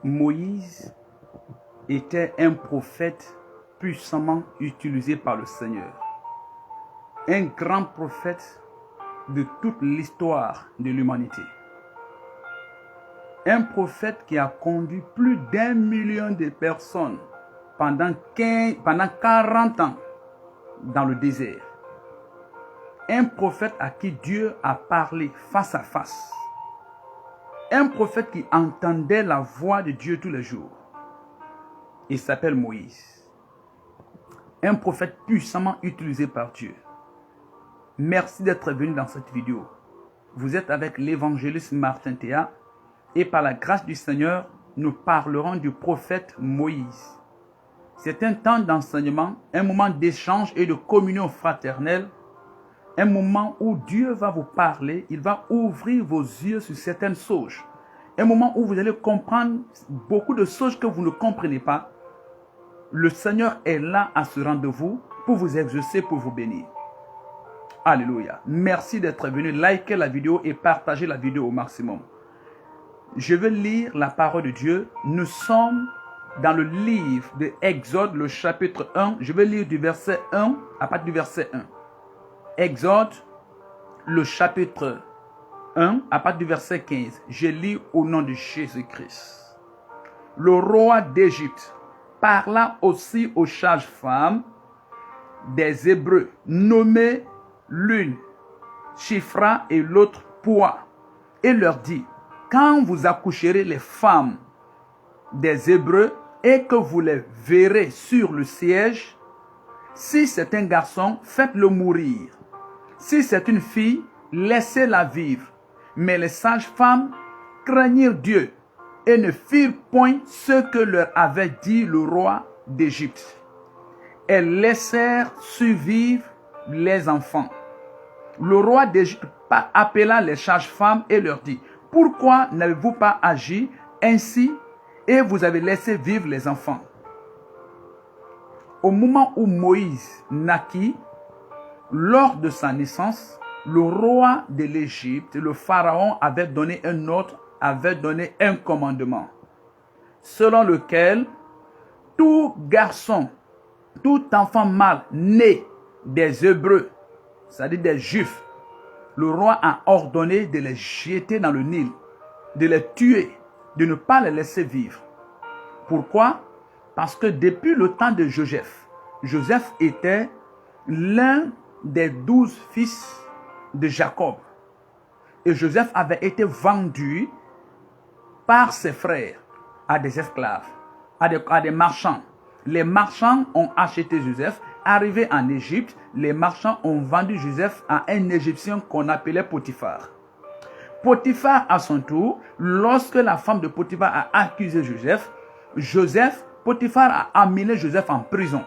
Moïse était un prophète puissamment utilisé par le Seigneur. Un grand prophète de toute l'histoire de l'humanité. Un prophète qui a conduit plus d'1 million de personnes pendant 40 ans dans le désert. Un prophète à qui Dieu a parlé face à face. Un prophète qui entendait la voix de Dieu tous les jours. Il s'appelle Moïse. Un prophète puissamment utilisé par Dieu. Merci d'être venu dans cette vidéo. Vous êtes avec l'évangéliste Martin Théa et par la grâce du Seigneur, nous parlerons du prophète Moïse. C'est un temps d'enseignement, un moment d'échange et de communion fraternelle, un moment où Dieu va vous parler, il va ouvrir vos yeux sur certaines choses. Un moment où vous allez comprendre beaucoup de choses que vous ne comprenez pas. Le Seigneur est là à ce rendez-vous pour vous exaucer, pour vous bénir. Alléluia. Merci d'être venu. Likez la vidéo et partagez la vidéo au maximum. Je vais lire la parole de Dieu. Nous sommes dans le livre de Exode, le chapitre 1. Je vais lire du verset 1 à partir du verset 1. Exode, le chapitre 1 à partir du verset 15. Je lis au nom de Jésus-Christ. Le roi d'Égypte parla aussi aux sages-femmes des Hébreux, nommées l'une Shifra et l'autre Poua, et leur dit: quand vous accoucherez les femmes des Hébreux et que vous les verrez sur le siège, si c'est un garçon, faites-le mourir. Si c'est une fille, laissez-la vivre. Mais les sages-femmes craignirent Dieu et ne firent point ce que leur avait dit le roi d'Égypte. Elles laissèrent survivre les enfants. Le roi d'Égypte appela les sages-femmes et leur dit: pourquoi n'avez-vous pas agi ainsi et vous avez laissé vivre les enfants? Au moment où Moïse naquit, lors de sa naissance, le roi de l'Égypte, le pharaon, avait donné un ordre, avait donné un commandement, selon lequel tout garçon, tout enfant mâle né des Hébreux, c'est-à-dire des Juifs, le roi a ordonné de les jeter dans le Nil, de les tuer, de ne pas les laisser vivre. Pourquoi? Parce que depuis le temps de Joseph, Joseph était l'un des 12 fils de Jacob. Et Joseph avait été vendu par ses frères à des esclaves, à des marchands. Les marchands ont acheté Joseph. Arrivé en Égypte, les marchands ont vendu Joseph à un Égyptien qu'on appelait Potiphar. Potiphar, à son tour, lorsque la femme de Potiphar a accusé Joseph, Potiphar a amené Joseph en prison.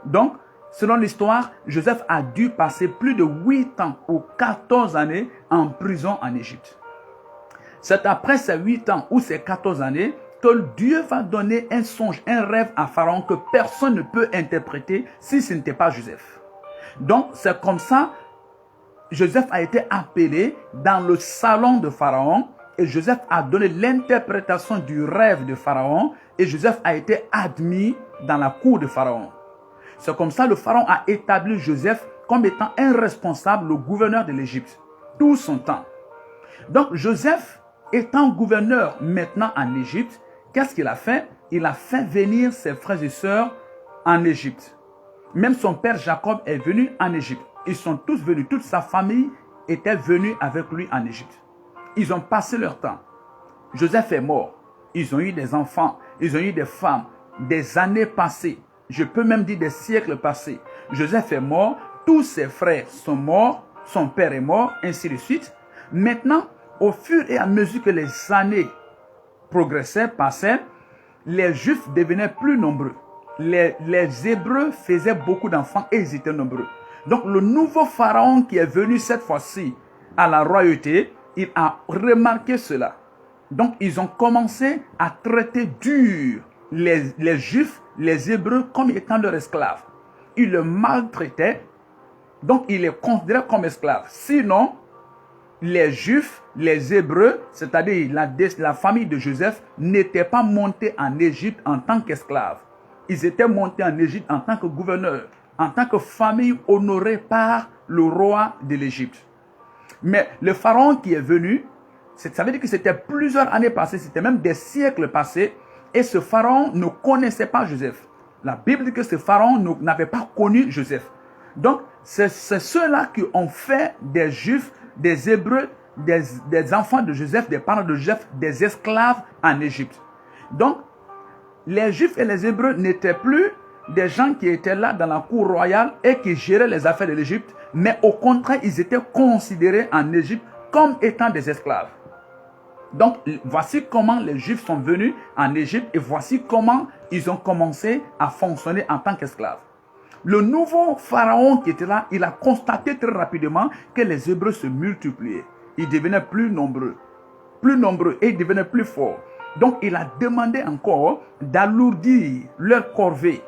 Donc, selon l'histoire, Joseph a dû passer plus de 8 ans ou 14 années en prison en Égypte. C'est après ces 8 ans ou ces 14 années que Dieu va donner un songe, un rêve à Pharaon que personne ne peut interpréter si ce n'était pas Joseph. Donc, c'est comme ça, Joseph a été appelé dans le salon de Pharaon et Joseph a donné l'interprétation du rêve de Pharaon et Joseph a été admis dans la cour de Pharaon. C'est comme ça que le Pharaon a établi Joseph comme étant un responsable, le gouverneur de l'Égypte, tout son temps. Donc, Joseph étant gouverneur maintenant en Égypte, qu'est-ce qu'il a fait? Il a fait venir ses frères et sœurs en Égypte. Même son père Jacob est venu en Égypte. Ils sont tous venus, toute sa famille était venue avec lui en Égypte. Ils ont passé leur temps. Joseph est mort. Ils ont eu des enfants, ils ont eu des femmes, des années passées. Je peux même dire des siècles passés. Joseph est mort, tous ses frères sont morts, son père est mort, ainsi de suite. Maintenant, au fur et à mesure que les années progressaient, passaient, les Juifs devenaient plus nombreux. Les Hébreux faisaient beaucoup d'enfants et ils étaient nombreux. Donc le nouveau pharaon qui est venu cette fois-ci à la royauté, il a remarqué cela. Donc ils ont commencé à traiter dur les Juifs, les Hébreux comme étant leurs esclaves. Ils le maltraitaient, donc ils les considéraient comme esclaves. Sinon, les Juifs, les Hébreux, c'est-à-dire la famille de Joseph, n'étaient pas montés en Égypte en tant qu'esclaves. Ils étaient montés en Égypte en tant que gouverneurs, en tant que famille honorée par le roi de l'Égypte. Mais le pharaon qui est venu, ça veut dire que c'était plusieurs années passées, c'était même des siècles passés, et ce pharaon ne connaissait pas Joseph. La Bible dit que ce pharaon n'avait pas connu Joseph. Donc, c'est ceux-là qui ont fait des Juifs, des Hébreux, des enfants de Joseph, des parents de Joseph, des esclaves en Égypte. Donc, les Juifs et les Hébreux n'étaient plus des gens qui étaient là dans la cour royale et qui géraient les affaires de l'Égypte, mais au contraire, ils étaient considérés en Égypte comme étant des esclaves. Donc, voici comment les Juifs sont venus en Égypte et voici comment ils ont commencé à fonctionner en tant qu'esclaves. Le nouveau pharaon qui était là, il a constaté très rapidement que les Hébreux se multipliaient. Ils devenaient plus nombreux et ils devenaient plus forts. Donc, il a demandé encore d'alourdir leur corvée,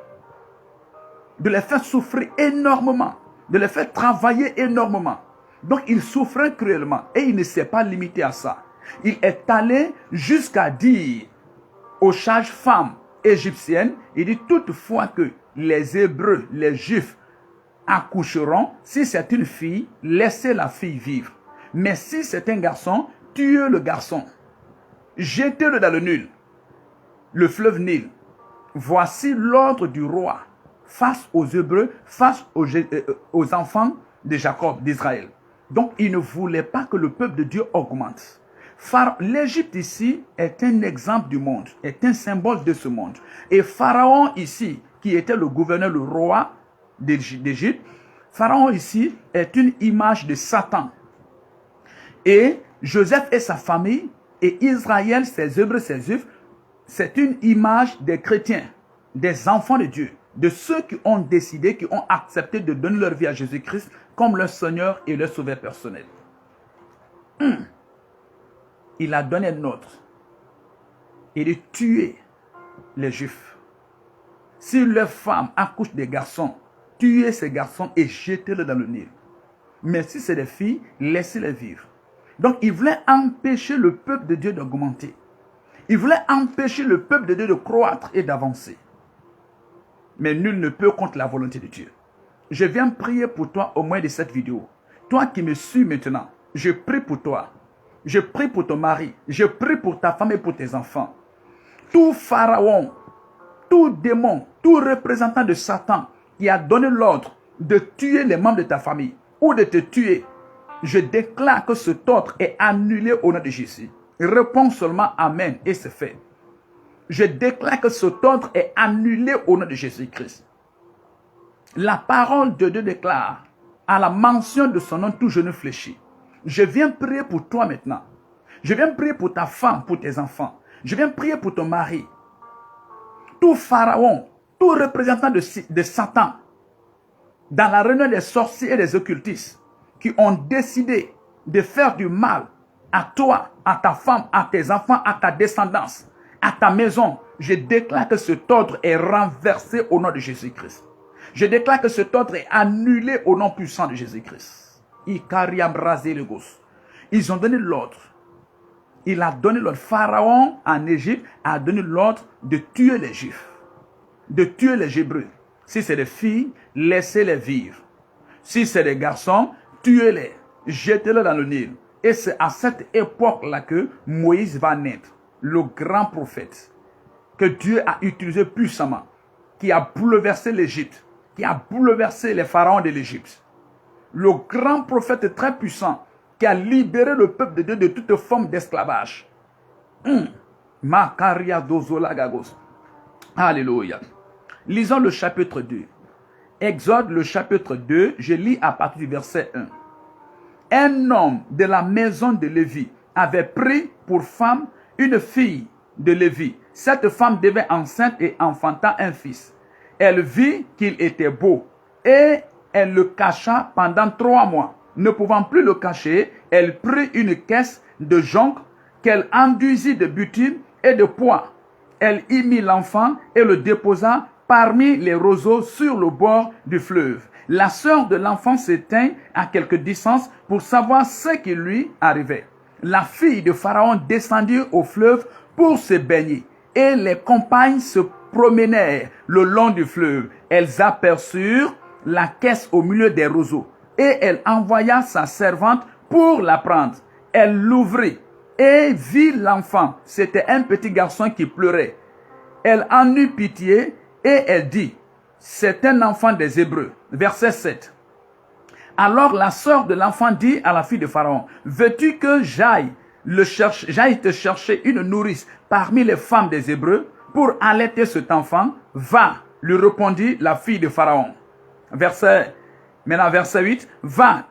de les faire souffrir énormément, de les faire travailler énormément. Donc, il souffrait cruellement et il ne s'est pas limité à ça. Il est allé jusqu'à dire aux sages-femmes égyptiennes, il dit toutefois que les Hébreux, les Juifs accoucheront, si c'est une fille, laissez la fille vivre. Mais si c'est un garçon, tuez le garçon. Jetez-le dans le Nil, le fleuve Nil. Voici l'ordre du roi face aux Hébreux, face aux enfants de Jacob, d'Israël. Donc, il ne voulait pas que le peuple de Dieu augmente. L'Égypte ici est un exemple du monde, est un symbole de ce monde. Et Pharaon ici, qui était le gouverneur, le roi d'Égypte, Pharaon ici est une image de Satan. Et Joseph et sa famille, et Israël, ses Hébreux, ses Juifs, c'est une image des chrétiens, des enfants de Dieu, de ceux qui ont décidé, qui ont accepté de donner leur vie à Jésus-Christ comme leur Seigneur et leur Sauveur personnel. Il a donné un ordre. Il est tué les Juifs. Si leurs femmes accouchent des garçons, tuez ces garçons et jetez-les dans le Nil. Mais si c'est des filles, laissez-les vivre. Donc, il voulait empêcher le peuple de Dieu d'augmenter. Il voulait empêcher le peuple de Dieu de croître et d'avancer. Mais nul ne peut contre la volonté de Dieu. Je viens prier pour toi au moyen de cette vidéo. Toi qui me suis maintenant, je prie pour toi. Je prie pour ton mari. Je prie pour ta femme et pour tes enfants. Tout pharaon, tout démon, tout représentant de Satan qui a donné l'ordre de tuer les membres de ta famille ou de te tuer, je déclare que cet ordre est annulé au nom de Jésus. Réponds seulement Amen et c'est fait. Je déclare que cet ordre est annulé au nom de Jésus-Christ. La parole de Dieu déclare, à la mention de son nom, tout genou fléchit. Je viens prier pour toi maintenant. Je viens prier pour ta femme, pour tes enfants. Je viens prier pour ton mari. Tout pharaon, tout représentant de Satan, dans la réunion des sorciers et des occultistes, qui ont décidé de faire du mal à toi, à ta femme, à tes enfants, à ta descendance, à ta maison, je déclare que cet ordre est renversé au nom de Jésus-Christ. Je déclare que cet ordre est annulé au nom puissant de Jésus-Christ. Ils ont donné l'ordre. Il a donné l'ordre. Pharaon en Égypte a donné l'ordre de tuer les Juifs, de tuer les Hébreux. Si c'est des filles, laissez-les vivre. Si c'est des garçons, tuez-les, jetez-les dans le Nil. Et c'est à cette époque-là que Moïse va naître, le grand prophète que Dieu a utilisé puissamment, qui a bouleversé l'Égypte, qui a bouleversé les pharaons de l'Égypte. Le grand prophète très puissant qui a libéré le peuple de Dieu de toute forme d'esclavage. Alléluia. Lisons le chapitre 2. Exode le chapitre 2, je lis à partir du verset 1. Un homme de la maison de Lévi avait pris pour femme une fille de Lévi. Cette femme devint enceinte et enfanta un fils. Elle vit qu'il était beau et elle le cacha pendant 3 mois. Ne pouvant plus le cacher, elle prit une caisse de jonc qu'elle enduisit de bitume et de pois. Elle y mit l'enfant et le déposa parmi les roseaux sur le bord du fleuve. La sœur de l'enfant s'éteint à quelque distance pour savoir ce qui lui arrivait. La fille de Pharaon descendit au fleuve pour se baigner, et les compagnes se promenèrent le long du fleuve. Elles aperçurent la caisse au milieu des roseaux, et elle envoya sa servante pour la prendre. Elle l'ouvrit et vit l'enfant. C'était un petit garçon qui pleurait. Elle en eut pitié et elle dit, c'est un enfant des Hébreux. Verset 7. Alors la sœur de l'enfant dit à la fille de Pharaon, veux-tu que j'aille te chercher une nourrice parmi les femmes des Hébreux pour allaiter cet enfant? Va, lui répondit la fille de Pharaon. Verset 8. Va,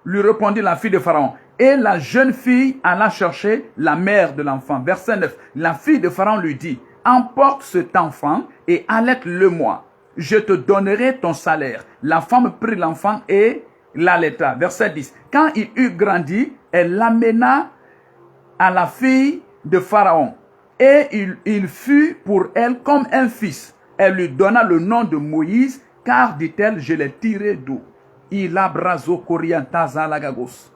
lui répondit la fille de Pharaon. Et la jeune fille alla chercher la mère de l'enfant. Verset 9. La fille de Pharaon lui dit, emporte cet enfant et allaite-le-moi. Je te donnerai ton salaire. La femme prit l'enfant et l'allaita. Verset 10. Quand il eut grandi, elle l'amena à la fille de Pharaon. Et il fut pour elle comme un fils. Elle lui donna le nom de Moïse, car, dit-elle, je l'ai tiré d'où? Il a brazo coriantaza lagagos.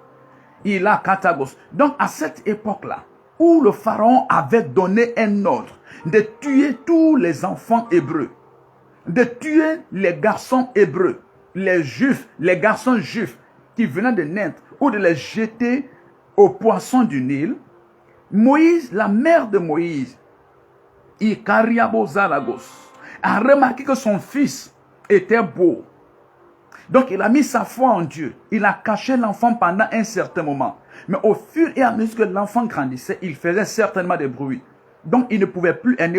Il a katagos. Donc, à cette époque-là, où le Pharaon avait donné un ordre de tuer tous les enfants hébreux, de tuer les garçons hébreux, les juifs, les garçons juifs qui venaient de naître, ou de les jeter aux poissons du Nil, Moïse, la mère de Moïse, a remarqué que son fils était beau. Donc il a mis sa foi en Dieu. Il a caché l'enfant pendant un certain moment. Mais au fur et à mesure que l'enfant grandissait, il faisait certainement des bruits. Donc elle ne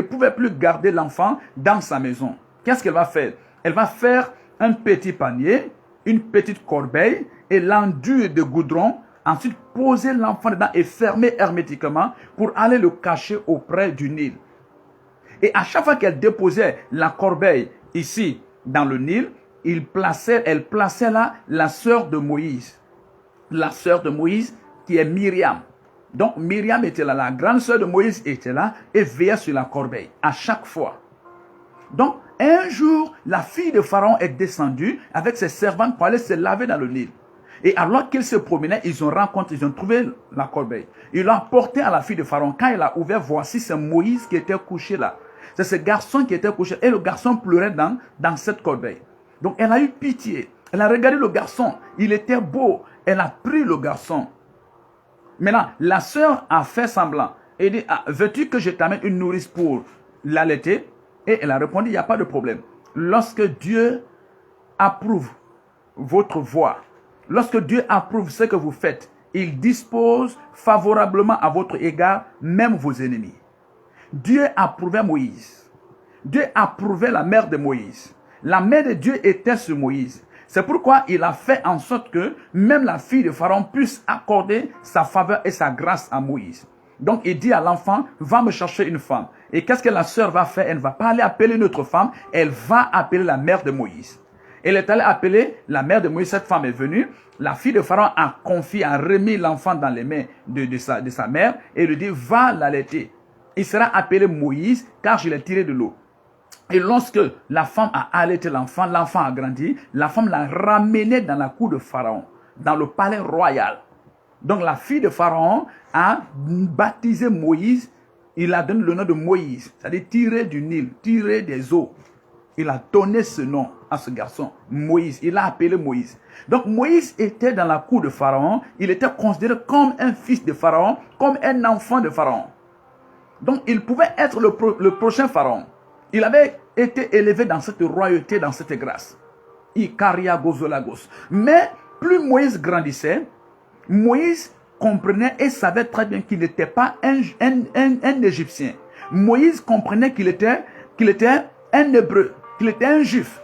pouvait plus garder l'enfant dans sa maison. Qu'est-ce qu'elle va faire? Elle va faire un petit panier, une petite corbeille et l'enduire de goudron. Ensuite poser l'enfant dedans et fermer hermétiquement pour aller le cacher auprès du Nil. Et à chaque fois qu'elle déposait la corbeille ici dans le Nil, elle plaçait là la sœur de Moïse. La sœur de Moïse qui est Myriam. Donc Myriam était là, la grande sœur de Moïse était là et veillait sur la corbeille à chaque fois. Donc un jour, la fille de Pharaon est descendue avec ses servantes pour aller se laver dans le Nil. Et alors qu'ils se promenaient, ils ont trouvé la corbeille. Ils l'ont apportée à la fille de Pharaon. Quand elle a ouvert, voici, c'est Moïse qui était couché là. C'est ce garçon qui était couché. Et le garçon pleurait dans cette corbeille. Donc elle a eu pitié. Elle a regardé le garçon. Il était beau. Elle a pris le garçon. Maintenant, la sœur a fait semblant. Elle dit, veux-tu que je t'amène une nourrice pour l'allaiter? Et elle a répondu, il n'y a pas de problème. Lorsque Dieu approuve votre voie, lorsque Dieu approuve ce que vous faites, il dispose favorablement à votre égard, même vos ennemis. Dieu approuvait Moïse. Dieu approuvait la mère de Moïse. La mère de Dieu était sur Moïse. C'est pourquoi il a fait en sorte que même la fille de Pharaon puisse accorder sa faveur et sa grâce à Moïse. Donc il dit à l'enfant, va me chercher une femme. Et qu'est-ce que la sœur va faire? Elle ne va pas aller appeler une autre femme, elle va appeler la mère de Moïse. Elle est allée appeler la mère de Moïse, cette femme est venue. La fille de Pharaon a confié, a remis l'enfant dans les mains de sa mère et lui dit, va l'allaiter. Il sera appelé Moïse car je l'ai tiré de l'eau. Et lorsque la femme a allaité l'enfant a grandi, la femme l'a ramené dans la cour de Pharaon, dans le palais royal. Donc la fille de Pharaon a baptisé Moïse, il a donné le nom de Moïse, c'est-à-dire tiré du Nil, tiré des eaux. Il a donné ce nom à ce garçon, Moïse. Il l'a appelé Moïse. Donc Moïse était dans la cour de Pharaon. Il était considéré comme un fils de Pharaon, comme un enfant de Pharaon. Donc il pouvait être le prochain Pharaon. Il avait été élevé dans cette royauté, dans cette grâce. Ikaria gozolagos. Mais plus Moïse grandissait, Moïse comprenait et savait très bien qu'il n'était pas un Égyptien. Moïse comprenait qu'il était un Hébreu, qu'il était un Juif.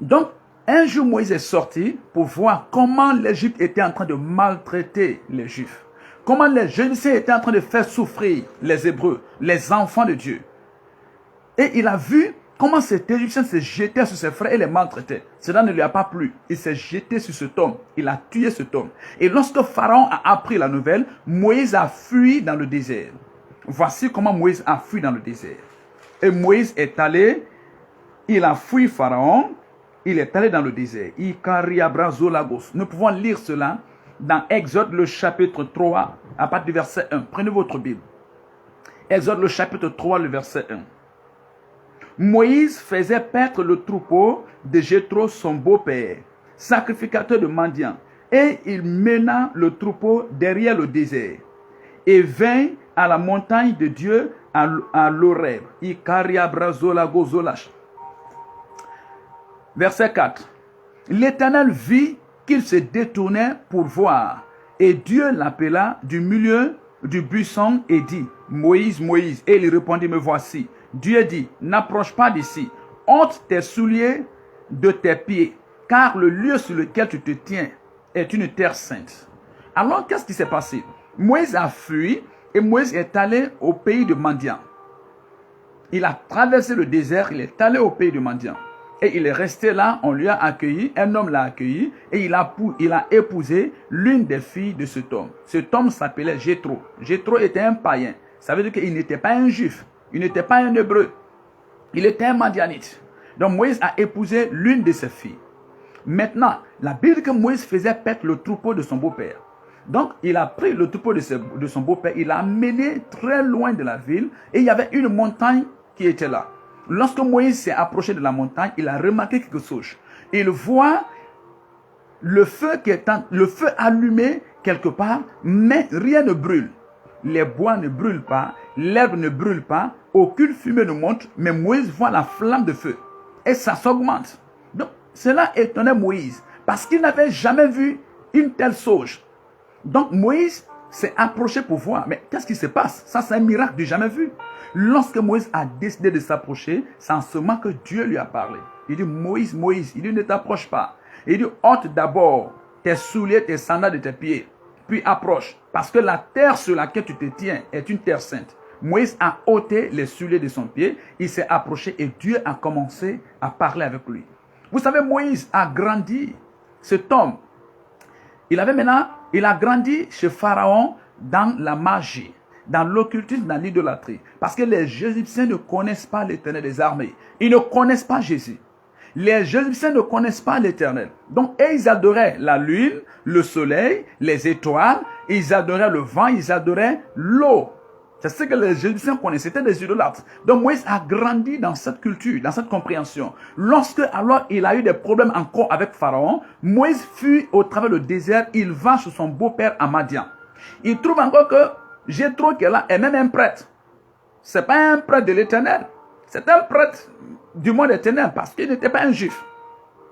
Donc, un jour, Moïse est sorti pour voir comment l'Égypte était en train de maltraiter les Juifs. Comment les Égyptiens étaient en train de faire souffrir les Hébreux, les enfants de Dieu. Et il a vu comment cet Égyptien se jetait sur ses frères et les maltraitait. Cela ne lui a pas plu. Il s'est jeté sur cet homme. Il a tué cet homme. Et lorsque Pharaon a appris la nouvelle, Moïse a fui dans le désert. Voici comment Moïse a fui dans le désert. Et Moïse est allé, il a fui Pharaon, il est allé dans le désert. Nous pouvons lire cela dans Exode le chapitre 3 à partir du verset 1. Prenez votre Bible. Exode le chapitre 3, le verset 1. Moïse faisait paître le troupeau de Jéthro, son beau-père, sacrificateur de Madian, et il mena le troupeau derrière le désert et vint à la montagne de Dieu à l'Horeb. Verset 4. L'Éternel vit qu'il se détournait pour voir, et Dieu l'appela du milieu du buisson et dit, Moïse, Moïse. Et il répondit, me voici. Dieu dit, n'approche pas d'ici, ôte tes souliers de tes pieds, car le lieu sur lequel tu te tiens est une terre sainte. Alors, qu'est-ce qui s'est passé? Moïse a fui et Moïse est allé au pays de Madian. Il a traversé le désert, il est allé au pays de Madian. Et il est resté là, on lui a accueilli, un homme l'a accueilli et il a épousé l'une des filles de cet homme. Cet homme s'appelait Jéthro. Jéthro était un païen. Ça veut dire qu'il n'était pas un juif, il n'était pas un hébreu, il était un madianite. Donc Moïse a épousé l'une de ses filles. Maintenant, la Bible dit que Moïse faisait paître le troupeau de son beau-père. Donc, il a pris le troupeau de son beau-père, il l'a amené très loin de la ville et il y avait une montagne qui était là. Lorsque Moïse s'est approché de la montagne, il a remarqué quelque chose. Il voit le feu allumé quelque part, mais rien ne brûle. Les bois ne brûlent pas, l'herbe ne brûle pas, aucune fumée ne monte, mais Moïse voit la flamme de feu et ça s'augmente. Donc, cela étonnait Moïse parce qu'il n'avait jamais vu une telle chose. Donc, Moïse s'est approché pour voir. Mais qu'est-ce qui se passe? Ça, c'est un miracle du jamais vu. Lorsque Moïse a décidé de s'approcher, c'est en ce moment que Dieu lui a parlé. Il dit, Moïse, Moïse, il dit, ne t'approche pas. Il dit, ôte d'abord tes souliers, tes sandales de tes pieds, puis approche. Parce que la terre sur laquelle tu te tiens est une terre sainte. Moïse a ôté les souliers de son pied, il s'est approché et Dieu a commencé à parler avec lui. Vous savez, Moïse a grandi, cet homme. Il a grandi chez Pharaon dans la magie, dans l'occultisme, dans l'idolâtrie. Parce que les Égyptiens ne connaissent pas l'Éternel des armées. Ils ne connaissent pas Jésus. Les Égyptiens ne connaissent pas l'Éternel. Donc, ils adoraient la lune, le soleil, les étoiles. Ils adoraient le vent, ils adoraient l'eau. C'est ce que les Égyptiens connaissaient, c'était des idolâtres. Donc Moïse a grandi dans cette culture, dans cette compréhension. Lorsque alors il a eu des problèmes encore avec Pharaon, Moïse fuit au travers du désert, il va chez son beau-père à Madian. Il trouve encore que Jéthro qui est là est même un prêtre. Ce n'est pas un prêtre de l'Éternel, c'est un prêtre du monde éternel parce qu'il n'était pas un juif.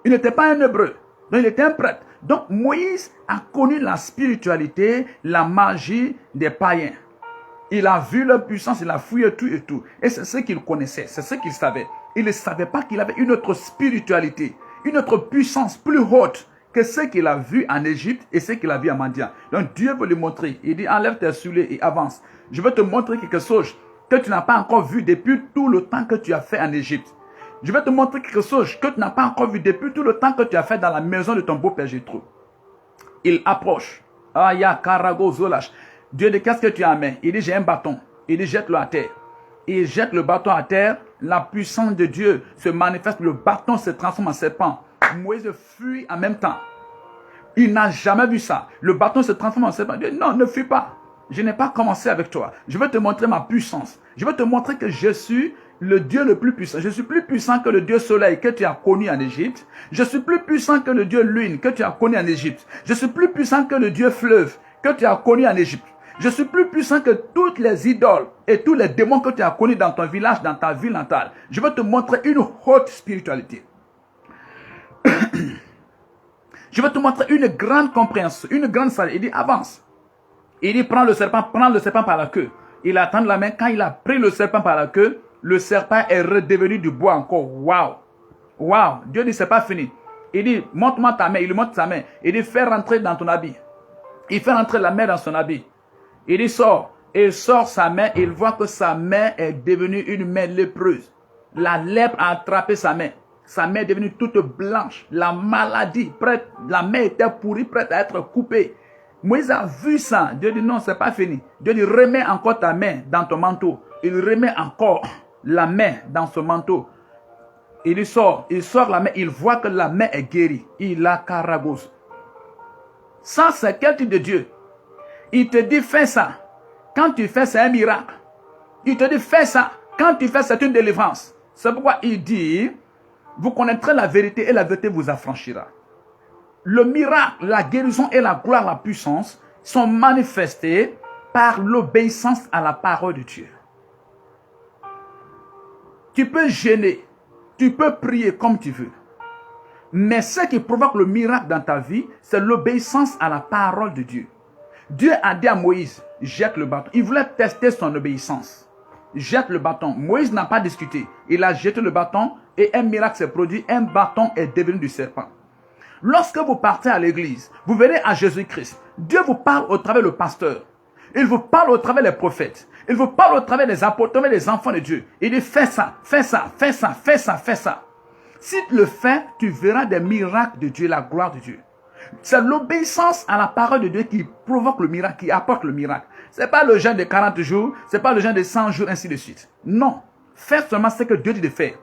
Il n'était pas un hébreu, donc il était un prêtre. Donc Moïse a connu la spiritualité, la magie des païens. Il a vu leur puissance, il a fouillé tout et tout. Et c'est ce qu'il connaissait, c'est ce qu'il savait. Il ne savait pas qu'il avait une autre spiritualité, une autre puissance plus haute que ce qu'il a vu en Égypte et ce qu'il a vu à Madian. Donc Dieu veut lui montrer. Il dit, enlève tes souliers et avance. Je veux te montrer quelque chose que tu n'as pas encore vu depuis tout le temps que tu as fait en Égypte. Je vais te montrer quelque chose que tu n'as pas encore vu depuis tout le temps que tu as fait dans la maison de ton beau-père Jéthro. Il approche. Aya Karago Zolash. Dieu dit, qu'est-ce que tu as en main? Il dit, j'ai un bâton. Il dit, jette-le à terre. Il jette le bâton à terre. La puissance de Dieu se manifeste. Le bâton se transforme en serpent. Moïse fuit en même temps. Il n'a jamais vu ça. Le bâton se transforme en serpent. Il dit, non, ne fuis pas. Je n'ai pas commencé avec toi. Je veux te montrer ma puissance. Je veux te montrer que je suis le Dieu le plus puissant. Je suis plus puissant que le Dieu soleil que tu as connu en Égypte. Je suis plus puissant que le Dieu lune que tu as connu en Égypte. Je suis plus puissant que le Dieu fleuve que tu as connu en Égypte. Je suis plus puissant que toutes les idoles et tous les démons que tu as connus dans ton village, dans ta ville natale. Je veux te montrer une haute spiritualité. Je veux te montrer une grande compréhension, une grande salle. Il dit, avance. Il dit, prends le serpent par la queue. Il a tendu la main. Quand il a pris le serpent par la queue, le serpent est redevenu du bois encore. Waouh! Waouh! Dieu dit, c'est pas fini. Il dit, montre-moi ta main. Il lui montre sa main. Il dit, fais rentrer dans ton habit. Il fait rentrer la main dans son habit. Il dit, sors. Et il sort sa main. Il voit que sa main est devenue une main lépreuse. La lèpre a attrapé sa main. Sa main est devenue toute blanche. La maladie, la main était pourrie, prête à être coupée. Moïse a vu ça. Dieu dit, non, c'est pas fini. Dieu dit, remets encore ta main dans ton manteau. Il remet encore la main dans son manteau. Il sort la main, il voit que la main est guérie. Il a caragos. Ça, c'est quel type de Dieu? Il te dit, fais ça. Quand tu fais, c'est un miracle. Il te dit, fais ça. Quand tu fais, c'est une délivrance. C'est pourquoi il dit, vous connaîtrez la vérité et la vérité vous affranchira. Le miracle, la guérison et la gloire, la puissance sont manifestés par l'obéissance à la parole de Dieu. Tu peux jeûner, tu peux prier comme tu veux. Mais ce qui provoque le miracle dans ta vie, c'est l'obéissance à la parole de Dieu. Dieu a dit à Moïse, jette le bâton. Il voulait tester son obéissance. Jette le bâton. Moïse n'a pas discuté. Il a jeté le bâton et un miracle s'est produit. Un bâton est devenu du serpent. Lorsque vous partez à l'église, vous venez à Jésus-Christ. Dieu vous parle au travers du pasteur. Il vous parle au travers des prophètes. Il vous parle au travers des apôtres, au travers des enfants de Dieu. Il dit, fais ça, fais ça, fais ça, fais ça, fais ça. Si tu le fais, tu verras des miracles de Dieu, la gloire de Dieu. C'est l'obéissance à la parole de Dieu qui provoque le miracle, qui apporte le miracle. Ce n'est pas le jeûne de 40 jours, ce n'est pas le jeûne de 100 jours, ainsi de suite. Non. Fais seulement ce que Dieu dit de faire.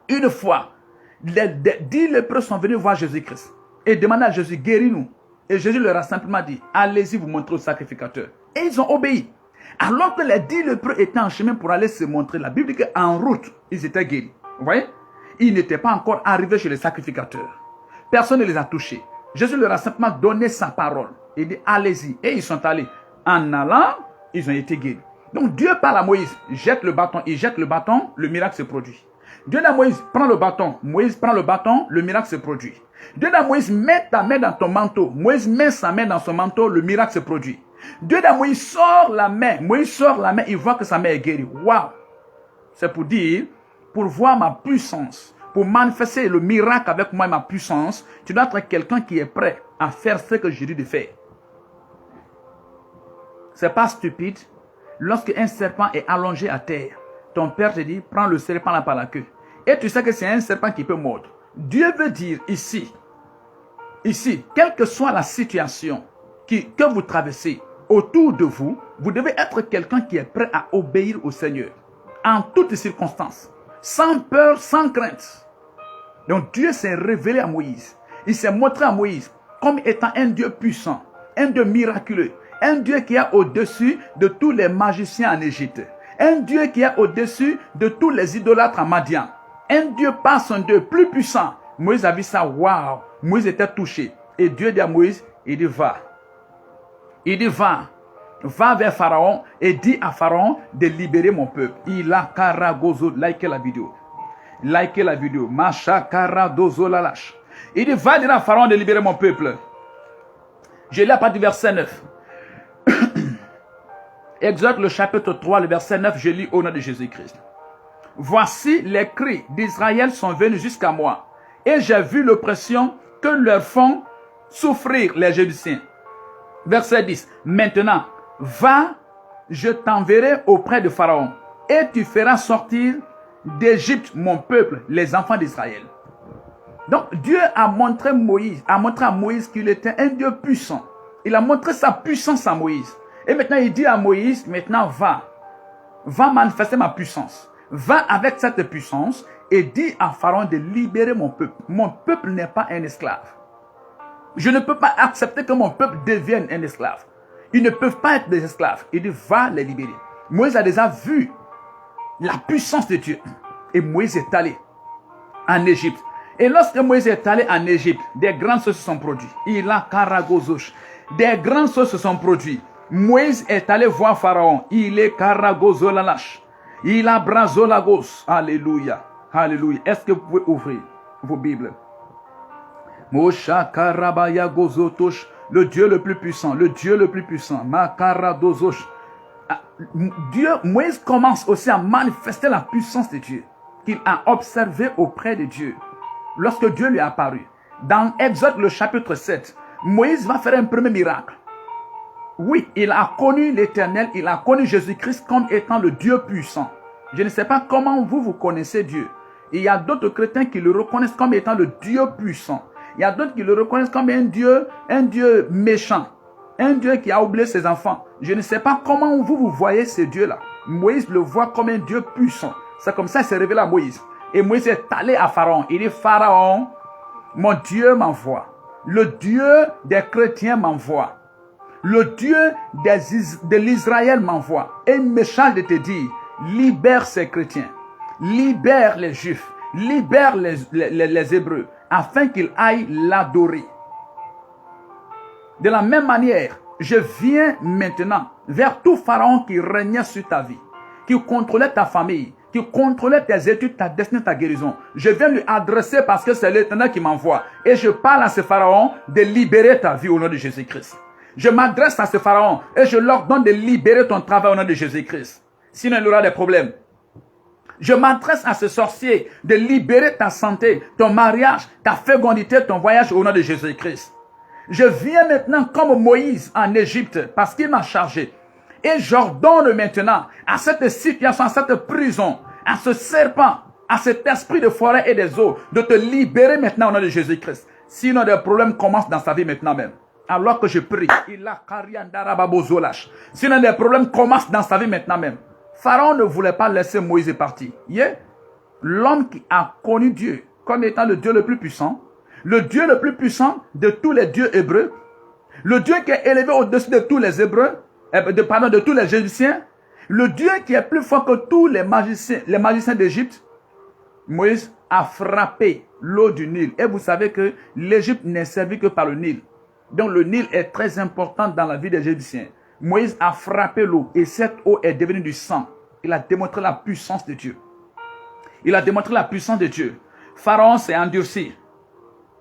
Une fois, les 10 lépreux sont venus voir Jésus-Christ et demandaient à Jésus, guéris-nous. Et Jésus leur a simplement dit, allez-y vous montrer au sacrificateur. Et ils ont obéi. Alors que les 10 lépreux étaient en chemin pour aller se montrer, la Bible dit qu'en route, ils étaient guéris. Vous voyez? Ils n'étaient pas encore arrivés chez les sacrificateurs. Personne ne les a touchés. Jésus leur a simplement donné sa parole. Il dit, allez-y. Et ils sont allés. En allant, ils ont été guéris. Donc Dieu parle à Moïse, jette le bâton. Il jette le bâton, le miracle se produit. Dieu dit à Moïse, prends le bâton. Moïse prend le bâton, le miracle se produit. Dieu dit à Moïse, mets ta main dans ton manteau. Moïse met sa main dans son manteau, le miracle se produit. Dieu dit à Moïse, sors la main. Moïse sort la main, il voit que sa main est guérie. Waouh! C'est pour dire, pour voir ma puissance, pour manifester le miracle avec moi et ma puissance, tu dois être quelqu'un qui est prêt à faire ce que j'ai dit de faire. C'est pas stupide. Lorsque un serpent est allongé à terre, ton père te dit, prends le serpent là par la queue. Et tu sais que c'est un serpent qui peut mordre. Dieu veut dire ici, quelle que soit la situation que vous traversez autour de vous, vous devez être quelqu'un qui est prêt à obéir au Seigneur. En toutes circonstances. Sans peur, sans crainte. Donc Dieu s'est révélé à Moïse. Il s'est montré à Moïse comme étant un Dieu puissant, un Dieu miraculeux, un Dieu qui est au-dessus de tous les magiciens en Égypte, un Dieu qui est au-dessus de tous les idolâtres en Madian, un Dieu par son Dieu plus puissant. Moïse a vu ça, waouh, Moïse était touché. Et Dieu dit à Moïse, il dit va. Il dit va vers Pharaon et dis à Pharaon de libérer mon peuple. Il a karagozo, likez la vidéo. Likez la vidéo. Macha karadozo la lâche. Il dit va dire à Pharaon de libérer mon peuple. Je lis à partir du verset 9. Exode le chapitre 3, le verset 9, je lis au nom de Jésus-Christ. Voici les cris d'Israël sont venus jusqu'à moi. Et j'ai vu l'oppression que leur font souffrir les Jébusiens. Verset 10. Maintenant, va, je t'enverrai auprès de Pharaon. Et tu feras sortir d'Égypte mon peuple, les enfants d'Israël. Donc Dieu a montré à Moïse qu'il était un Dieu puissant. Il a montré sa puissance à Moïse. Et maintenant il dit à Moïse, maintenant va manifester ma puissance. Va avec cette puissance et dis à Pharaon de libérer mon peuple. Mon peuple n'est pas un esclave. Je ne peux pas accepter que mon peuple devienne un esclave. Ils ne peuvent pas être des esclaves. Il dit, va les libérer. Moïse a déjà vu la puissance de Dieu. Et Moïse est allé en Égypte. Et lorsque Moïse est allé en Égypte, des grandes choses se sont produites. Il a karagozosh. Des grandes choses se sont produites. Moïse est allé voir Pharaon. Il est karagozolalash. Il a brazolagos. Alléluia. Alléluia. Est-ce que vous pouvez ouvrir vos Bibles? Mosha karabaya gozotosh. Le Dieu le plus puissant. Le Dieu le plus puissant. Makaradozosh. Moïse commence aussi à manifester la puissance de Dieu qu'il a observé auprès de Dieu lorsque Dieu lui est apparu. Dans Exode le chapitre 7, Moïse va faire un premier miracle. Oui, il a connu l'Éternel, il a connu Jésus-Christ comme étant le Dieu puissant. Je ne sais pas comment vous connaissez Dieu. Il y a d'autres chrétiens qui le reconnaissent comme étant le Dieu puissant. Il y a d'autres qui le reconnaissent comme un Dieu méchant. Un Dieu qui a oublié ses enfants. Je ne sais pas comment vous voyez ce Dieu-là. Moïse le voit comme un Dieu puissant. C'est comme ça qu'il s'est révélé à Moïse. Et Moïse est allé à Pharaon. Il dit, Pharaon, mon Dieu m'envoie. Le Dieu des chrétiens m'envoie. Le Dieu de l'Israël m'envoie. Et il me charge de te dire, libère ces chrétiens. Libère les Juifs. Libère les Hébreux. Afin qu'ils aillent l'adorer. De la même manière, je viens maintenant vers tout Pharaon qui régnait sur ta vie, qui contrôlait ta famille, qui contrôlait tes études, ta destinée, ta guérison. Je viens lui adresser parce que c'est l'Éternel qui m'envoie. Et je parle à ce Pharaon de libérer ta vie au nom de Jésus-Christ. Je m'adresse à ce Pharaon et je leur donne de libérer ton travail au nom de Jésus-Christ. Sinon, il y aura des problèmes. Je m'adresse à ce sorcier de libérer ta santé, ton mariage, ta fécondité, ton voyage au nom de Jésus-Christ. Je viens maintenant comme Moïse en Égypte parce qu'il m'a chargé. Et j'ordonne maintenant à cette situation, à cette prison, à ce serpent, à cet esprit de forêt et des eaux, de te libérer maintenant au nom de Jésus-Christ. Sinon, des problèmes commencent dans sa vie maintenant même. Alors que je prie, sinon des problèmes commencent dans sa vie maintenant même. Pharaon ne voulait pas laisser Moïse partir. L'homme qui a connu Dieu comme étant le Dieu le plus puissant, le Dieu le plus puissant de tous les dieux hébreux, le Dieu qui est élevé au-dessus de tous les Hébreux, de tous les Égyptiens, le Dieu qui est plus fort que tous les magiciens d'Égypte. Moïse a frappé l'eau du Nil. Et vous savez que l'Égypte n'est servie que par le Nil. Donc le Nil est très important dans la vie des Égyptiens. Moïse a frappé l'eau et cette eau est devenue du sang. Il a démontré la puissance de Dieu. Il a démontré la puissance de Dieu. Pharaon s'est endurci.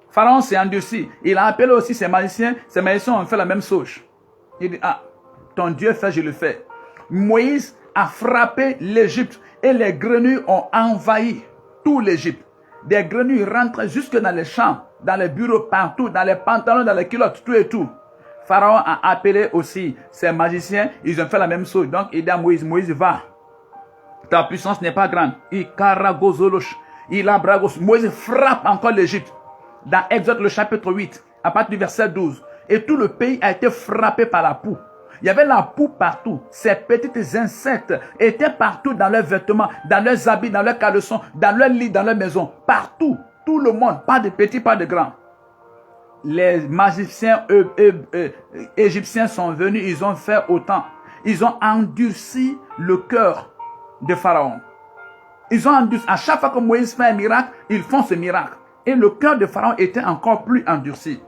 Pharaon s'est endurci. Il a appelé aussi ses magiciens. Ses magiciens ont fait la même chose. Il dit, ah, ton Dieu fait, je le fais. Moïse a frappé l'Égypte et les grenouilles ont envahi tout l'Égypte. Des grenouilles rentrent jusque dans les champs, dans les bureaux, partout, dans les pantalons, dans les culottes, tout et tout. Pharaon a appelé aussi ses magiciens, ils ont fait la même chose. Donc il dit à Moïse, Moïse va, ta puissance n'est pas grande. Moïse frappe encore l'Égypte. Dans Exode le chapitre 8, à partir du verset 12. Et tout le pays a été frappé par la poux. Il y avait la poux partout. Ces petits insectes étaient partout dans leurs vêtements, dans leurs habits, dans leurs caleçons, dans leurs lits, dans leurs maisons. Partout. Tout le monde. Pas de petits, pas de grands. Les magiciens égyptiens sont venus. Ils ont fait autant. Ils ont endurci le cœur de Pharaon. Ils ont endurci. À chaque fois que Moïse fait un miracle, ils font ce miracle. Et le cœur de Pharaon était encore plus endurci.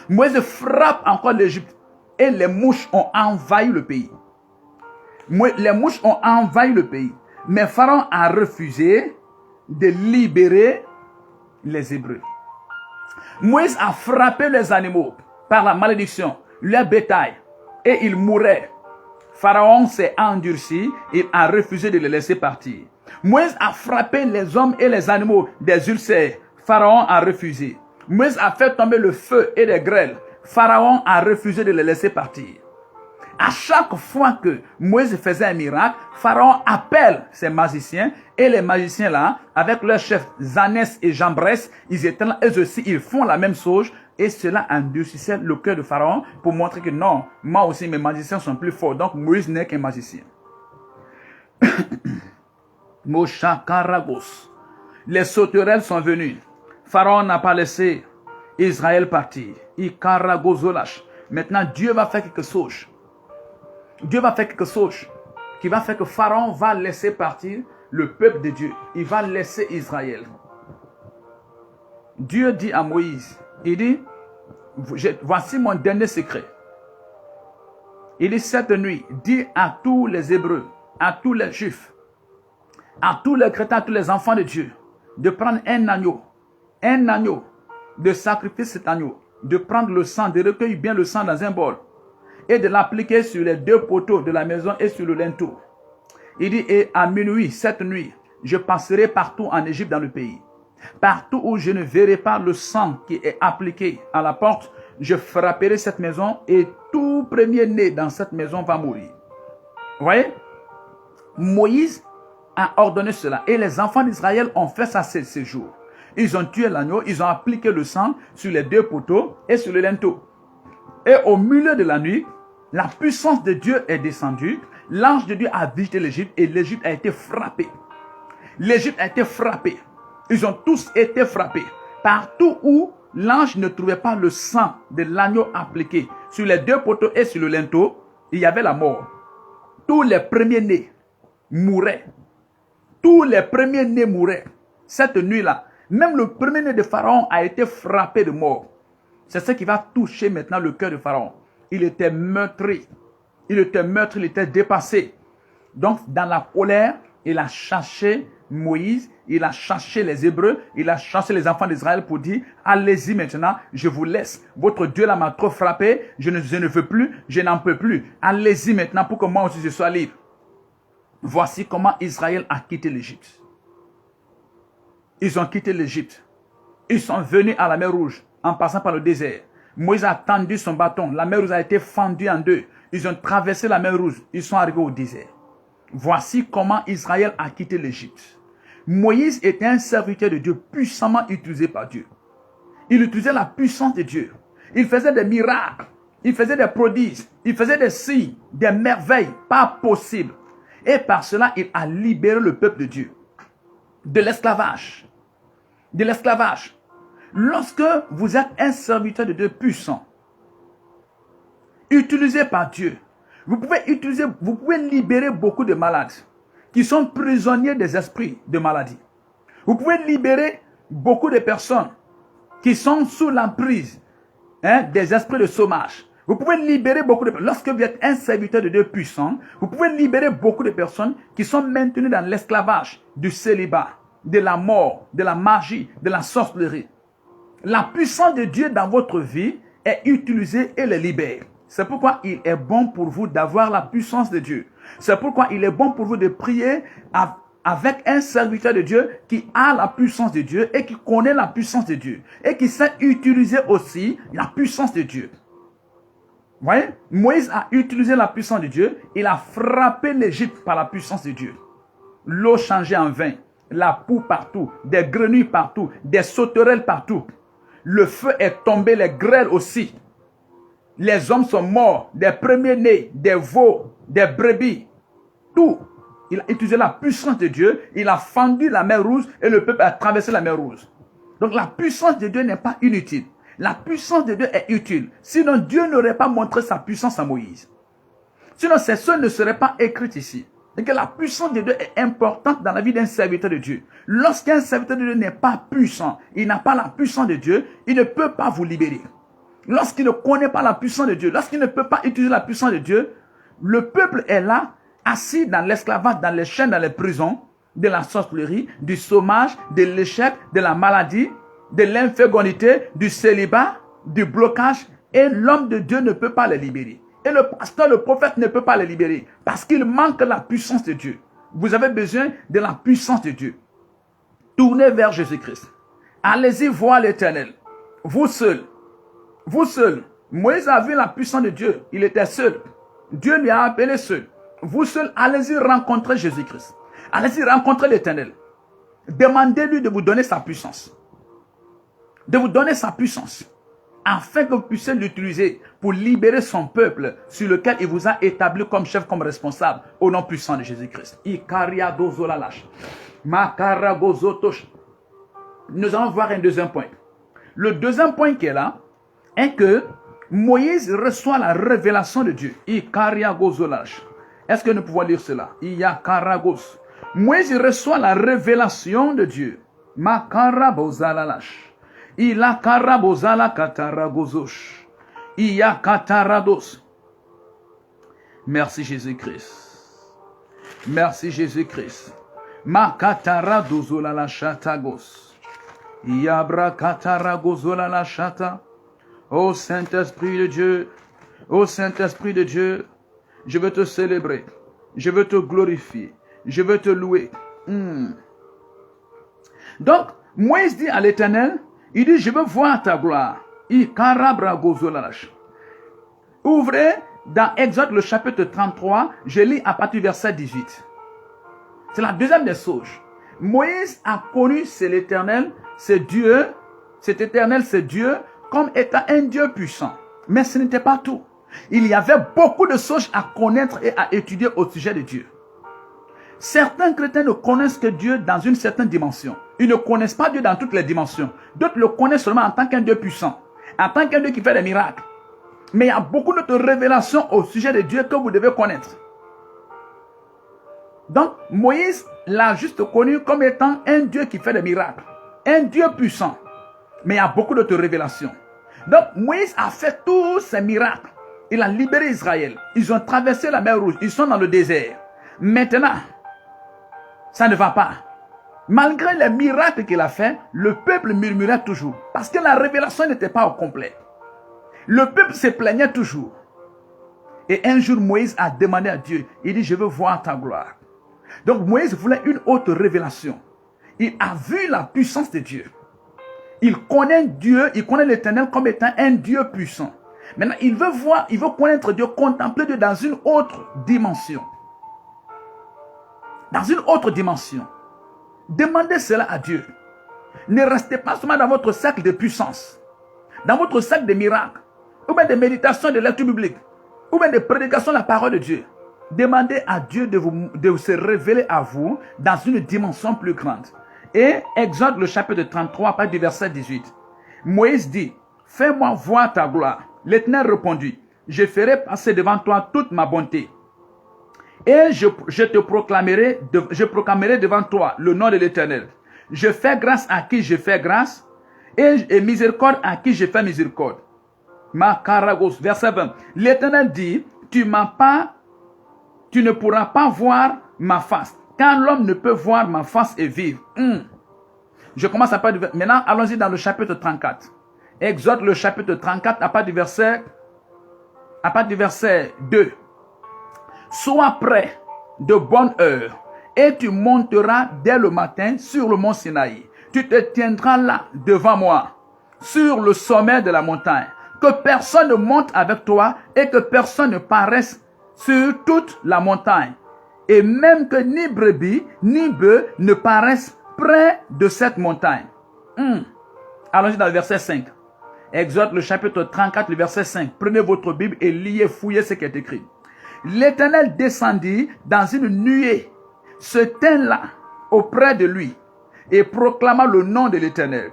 Moïse frappe encore l'Égypte. Et les mouches ont envahi le pays. Les mouches ont envahi le pays. Mais Pharaon a refusé de libérer les Hébreux. Moïse a frappé les animaux par la malédiction, leur bétail, et ils mouraient. Pharaon s'est endurci, il a refusé de les laisser partir. Moïse a frappé les hommes et les animaux des ulcères. Pharaon a refusé. Moïse a fait tomber le feu et les grêles. Pharaon a refusé de les laisser partir. À chaque fois que Moïse faisait un miracle, Pharaon appelle ses magiciens et les magiciens là, avec leurs chefs Zanès et Jambres, ils étaient là, eux aussi, ils font la même chose et cela endurcissait le cœur de Pharaon pour montrer que non, moi aussi mes magiciens sont plus forts. Donc Moïse n'est qu'un magicien. Les sauterelles sont venues. Pharaon n'a pas laissé Israël partir. Maintenant Dieu va faire quelque chose. Dieu va faire quelque chose qui va faire que Pharaon va laisser partir le peuple de Dieu. Il va laisser Israël. Dieu dit à Moïse, il dit, voici mon dernier secret. Il dit, cette nuit, dis à tous les Hébreux, à tous les Juifs, à tous les chrétiens, à tous les enfants de Dieu, de prendre un agneau, de sacrifier cet agneau, de prendre le sang, de recueillir bien le sang dans un bol, et de l'appliquer sur les deux poteaux de la maison et sur le linteau. Il dit, et à minuit, cette nuit, je passerai partout en Égypte dans le pays. Partout où je ne verrai pas le sang qui est appliqué à la porte, je frapperai cette maison et tout premier-né dans cette maison va mourir. Vous voyez? Moïse a ordonné cela et les enfants d'Israël ont fait ça ces jours. Ils ont tué l'agneau, ils ont appliqué le sang sur les deux poteaux et sur le linteau. Et au milieu de la nuit, la puissance de Dieu est descendue. L'ange de Dieu a visité l'Égypte et l'Égypte a été frappée. L'Égypte a été frappée. Ils ont tous été frappés. Partout où l'ange ne trouvait pas le sang de l'agneau appliqué sur les 2 poteaux et sur le linteau, il y avait la mort. Tous les premiers-nés mouraient. Tous les premiers-nés mouraient. Cette nuit-là, même le premier-né de Pharaon a été frappé de mort. C'est ce qui va toucher maintenant le cœur de Pharaon. Il était meurtri. Il était dépassé. Donc, dans la colère, il a cherché Moïse, il a cherché les Hébreux, il a cherché les enfants d'Israël pour dire, allez-y maintenant, je vous laisse. Votre Dieu là m'a trop frappé, je ne veux plus, je n'en peux plus. Allez-y maintenant pour que moi aussi je sois libre. Voici comment Israël a quitté l'Égypte. Ils ont quitté l'Égypte. Ils sont venus à la mer Rouge en passant par le désert. Moïse a tendu son bâton, la mer Rouge a été fendue en 2. Ils ont traversé la mer Rouge, ils sont arrivés au désert. Voici comment Israël a quitté l'Égypte. Moïse était un serviteur de Dieu puissamment utilisé par Dieu. Il utilisait la puissance de Dieu. Il faisait des miracles, il faisait des prodiges, il faisait des signes, des merveilles pas possibles. Et par cela, il a libéré le peuple de Dieu de l'esclavage. De l'esclavage. Lorsque vous êtes un serviteur de Dieu puissant, utilisé par Dieu, vous pouvez libérer beaucoup de malades qui sont prisonniers des esprits de maladie. Vous pouvez libérer beaucoup de personnes qui sont sous l'emprise des esprits de chômage. Vous pouvez libérer beaucoup de personnes. Lorsque vous êtes un serviteur de Dieu puissant, vous pouvez libérer beaucoup de personnes qui sont maintenues dans l'esclavage, du célibat, de la mort, de la magie, de la sorcellerie. La puissance de Dieu dans votre vie est utilisée et les libère. C'est pourquoi il est bon pour vous d'avoir la puissance de Dieu. C'est pourquoi il est bon pour vous de prier avec un serviteur de Dieu qui a la puissance de Dieu et qui connaît la puissance de Dieu et qui sait utiliser aussi la puissance de Dieu. Vous voyez, Moïse a utilisé la puissance de Dieu. Il a frappé l'Égypte par la puissance de Dieu. L'eau changeait en vin, la poux partout, des grenouilles partout, des sauterelles partout. Le feu est tombé, les grêles aussi. Les hommes sont morts, des premiers-nés, des veaux, des brebis, tout. Il a utilisé la puissance de Dieu, il a fendu la mer Rouge et le peuple a traversé la mer Rouge. Donc la puissance de Dieu n'est pas inutile. La puissance de Dieu est utile. Sinon Dieu n'aurait pas montré sa puissance à Moïse. Sinon ces choses ne seraient pas écrites ici. Et que la puissance de Dieu est importante dans la vie d'un serviteur de Dieu. Lorsqu'un serviteur de Dieu n'est pas puissant, il n'a pas la puissance de Dieu, il ne peut pas vous libérer. Lorsqu'il ne connaît pas la puissance de Dieu, lorsqu'il ne peut pas utiliser la puissance de Dieu, le peuple est là, assis dans l'esclavage, dans les chaînes, dans les prisons, de la sorcellerie, du chômage, de l'échec, de la maladie, de l'infécondité, du célibat, du blocage, et l'homme de Dieu ne peut pas les libérer. Et le pasteur, le prophète ne peut pas les libérer, parce qu'il manque la puissance de Dieu. Vous avez besoin de la puissance de Dieu. Tournez vers Jésus-Christ. Allez-y voir l'Éternel. Vous seul. Vous seul. Moïse a vu la puissance de Dieu. Il était seul. Dieu lui a appelé seul. Vous seul, allez-y rencontrer Jésus-Christ. Allez-y rencontrer l'Éternel. Demandez-lui de vous donner sa puissance. De vous donner sa puissance. Afin que vous puissiez l'utiliser pour libérer son peuple sur lequel il vous a établi comme chef, comme responsable, au nom puissant de Jésus-Christ. Nous allons voir un deuxième point. Le deuxième point qui est là, est que Moïse reçoit la révélation de Dieu. Est-ce que nous pouvons lire cela? Moïse reçoit la révélation de Dieu. Merci Jésus-Christ. Merci Jésus-Christ. Ô Saint-Esprit de Dieu, ô Saint-Esprit de Dieu, je veux te célébrer, je veux te glorifier, je veux te louer. Donc, Moïse dit à l'Éternel, il dit, je veux voir ta gloire. Ouvrez dans Exode le chapitre 33, je lis à partir du verset 18. C'est la deuxième des choses. Moïse a connu c'est l'Éternel, c'est Dieu, cet Éternel c'est Dieu, comme étant un Dieu puissant. Mais ce n'était pas tout. Il y avait beaucoup de choses à connaître et à étudier au sujet de Dieu. Certains chrétiens ne connaissent que Dieu dans une certaine dimension. Ils ne connaissent pas Dieu dans toutes les dimensions. D'autres le connaissent seulement en tant qu'un Dieu puissant, en tant qu'un Dieu qui fait des miracles. Mais il y a beaucoup d'autres révélations au sujet de Dieu que vous devez connaître. Donc, Moïse l'a juste connu comme étant un Dieu qui fait des miracles, un Dieu puissant. Mais il y a beaucoup d'autres révélations. Donc, Moïse a fait tous ces miracles. Il a libéré Israël. Ils ont traversé la mer Rouge. Ils sont dans le désert. Maintenant, ça ne va pas. Malgré les miracles qu'il a fait, le peuple murmurait toujours. Parce que la révélation n'était pas au complet. Le peuple se plaignait toujours. Et un jour, Moïse a demandé à Dieu. Il dit, je veux voir ta gloire. Donc, Moïse voulait une autre révélation. Il a vu la puissance de Dieu. Il connaît Dieu, il connaît l'Éternel comme étant un Dieu puissant. Maintenant, il veut voir, il veut connaître Dieu, contempler Dieu dans une autre dimension. Dans une autre dimension. Demandez cela à Dieu. Ne restez pas seulement dans votre cercle de puissance, dans votre cercle de miracles, ou bien de méditation, de lecture biblique, ou bien de prédication de la parole de Dieu. Demandez à Dieu de se révéler à vous dans une dimension plus grande. Et Exode le chapitre 33, à partir du verset 18. Moïse dit, fais-moi voir ta gloire. L'Éternel répondit, je ferai passer devant toi toute ma bonté. Et je proclamerai devant toi le nom de l'Éternel. Je fais grâce à qui je fais grâce, et miséricorde à qui je fais miséricorde. Makaragos, verset 20. L'Éternel dit, tu ne pourras pas voir ma face, car l'homme ne peut voir ma face et vivre. Je commence à parler. Maintenant, allons-y dans le chapitre 34. Exode le chapitre 34, à partir du verset 2. Sois prêt de bonne heure, et tu monteras dès le matin sur le mont Sinaï. Tu te tiendras là devant moi, sur le sommet de la montagne. Que personne ne monte avec toi et que personne ne paraisse sur toute la montagne. Et même que ni brebis ni bœufs ne paraissent près de cette montagne. Allons-y dans le verset 5. Exode le chapitre 34, le verset 5. Prenez votre Bible et liez, fouillez ce qui est écrit. L'Éternel descendit dans une nuée, se tint là auprès de lui et proclama le nom de l'Éternel.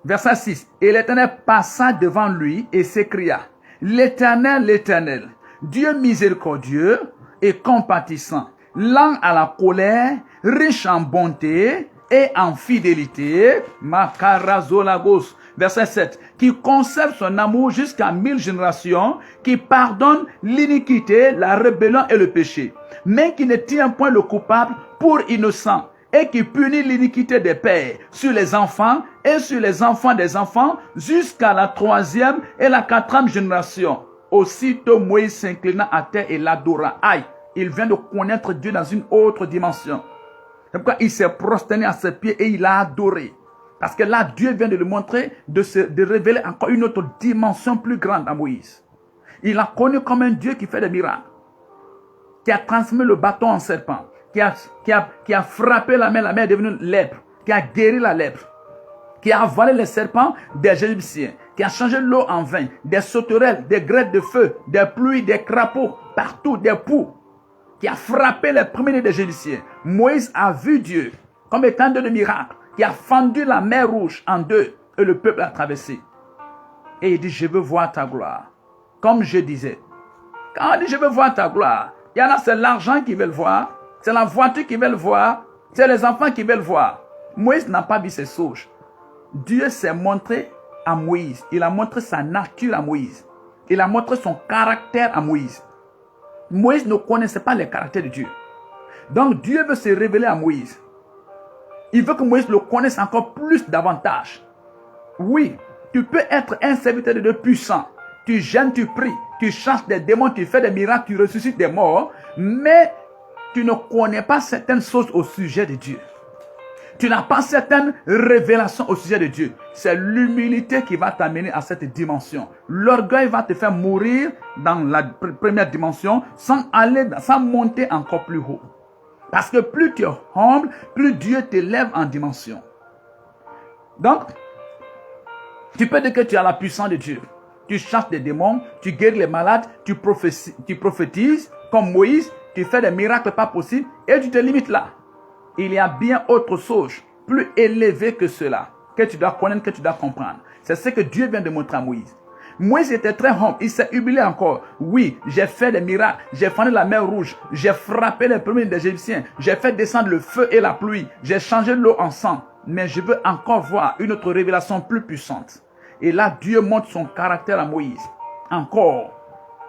Verset 6. Et l'Éternel passa devant lui et s'écria, l'Éternel, l'Éternel, Dieu miséricordieux et compatissant, lent à la colère, riche en bonté et en fidélité. Makarazolagos. Verset 7. Qui conserve son amour jusqu'à 1000 générations, qui pardonne l'iniquité, la rébellion et le péché, mais qui ne tient point le coupable pour innocent, et qui punit l'iniquité des pères sur les enfants et sur les enfants des enfants jusqu'à la 3e et la 4e génération. Aussitôt Moïse s'inclina à terre et l'adora. Aïe, il vient de connaître Dieu dans une autre dimension. C'est pourquoi il s'est prosterné à ses pieds et il a adoré. Parce que là, Dieu vient de lui montrer, de révéler encore une autre dimension plus grande à Moïse. Il l'a connu comme un Dieu qui fait des miracles, qui a transformé le bâton en serpent, qui a frappé la mer est devenue lèpre, qui a guéri la lèpre, qui a avalé les serpents des Égyptiens, qui a changé l'eau en vin, des sauterelles, des grêtes de feu, des pluies, des crapauds, partout, des poux, qui a frappé les premiers des Égyptiens. Moïse a vu Dieu comme étant Dieu de miracles, qui a fendu la mer Rouge en deux et le peuple a traversé. Et il dit, je veux voir ta gloire. Comme je disais, quand on dit je veux voir ta gloire, il y en a, c'est l'argent qui veulent voir, c'est la voiture qui veulent voir, c'est les enfants qui veulent voir. Moïse n'a pas vu ses sauges. Dieu s'est montré à Moïse. Il a montré sa nature à Moïse. Il a montré son caractère à Moïse. Moïse ne connaissait pas le caractère de Dieu. Donc Dieu veut se révéler à Moïse. Il veut que Moïse le connaisse encore plus davantage. Oui, tu peux être un serviteur de Dieu puissant. Tu jeûnes, tu pries, tu chasses des démons, tu fais des miracles, tu ressuscites des morts. Mais tu ne connais pas certaines choses au sujet de Dieu. Tu n'as pas certaines révélations au sujet de Dieu. C'est l'humilité qui va t'amener à cette dimension. L'orgueil va te faire mourir dans la première dimension sans monter encore plus haut. Parce que plus tu es humble, plus Dieu t'élève en dimension. Donc, tu peux dire que tu as la puissance de Dieu. tu chasses des démons, tu guéris les malades, tu prophétises comme Moïse, tu fais des miracles pas possibles et tu te limites là. Il y a bien autre chose, plus élevé que cela, que tu dois connaître, que tu dois comprendre. C'est ce que Dieu vient de montrer à Moïse. Moïse était très humble, il s'est humilié encore. Oui, j'ai fait des miracles, j'ai fendu la mer rouge, j'ai frappé les premiers des Égyptiens, j'ai fait descendre le feu et la pluie, j'ai changé l'eau en sang. Mais je veux encore voir une autre révélation plus puissante. Et là, Dieu montre son caractère à Moïse. Encore.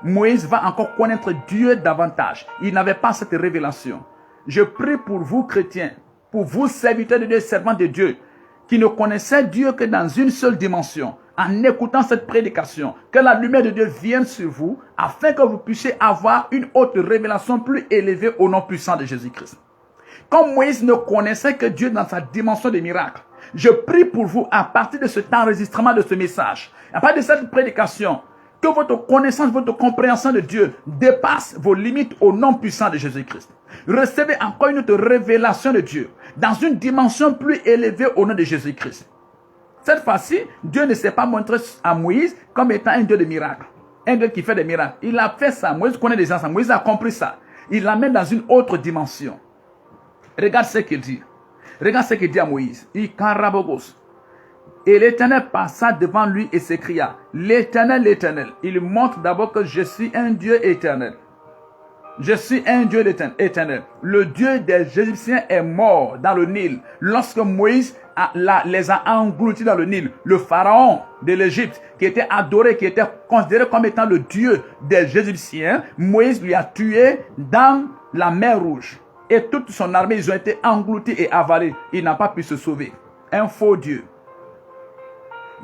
Moïse va encore connaître Dieu davantage. Il n'avait pas cette révélation. Je prie pour vous, chrétiens, pour vous, serviteurs de Dieu, servants de Dieu, qui ne connaissaient Dieu que dans une seule dimension. En écoutant cette prédication, que la lumière de Dieu vienne sur vous, afin que vous puissiez avoir une autre révélation plus élevée au nom puissant de Jésus-Christ. Comme Moïse ne connaissait que Dieu dans sa dimension des miracles, je prie pour vous, à partir de cet enregistrement de ce message, à partir de cette prédication, que votre connaissance, votre compréhension de Dieu dépasse vos limites au nom puissant de Jésus-Christ. Recevez encore une autre révélation de Dieu, dans une dimension plus élevée au nom de Jésus-Christ. Cette fois-ci, Dieu ne s'est pas montré à Moïse comme étant un Dieu de miracles, un Dieu qui fait des miracles. Il a fait ça, Moïse connaît des gens, Moïse a compris ça. Il l'amène dans une autre dimension. Regarde ce qu'il dit. Regarde ce qu'il dit à Moïse. Et l'Éternel passa devant lui et s'écria, l'Éternel, l'Éternel. Il lui montre d'abord que je suis un Dieu éternel. Je suis un Dieu éternel. Le Dieu des Égyptiens est mort dans le Nil. Lorsque Moïse les a engloutis dans le Nil, le pharaon de l'Égypte, qui était adoré, qui était considéré comme étant le Dieu des Égyptiens, Moïse lui a tué dans la mer Rouge. Et toute son armée, ils ont été engloutis et avalés. Il n'a pas pu se sauver. Un faux Dieu.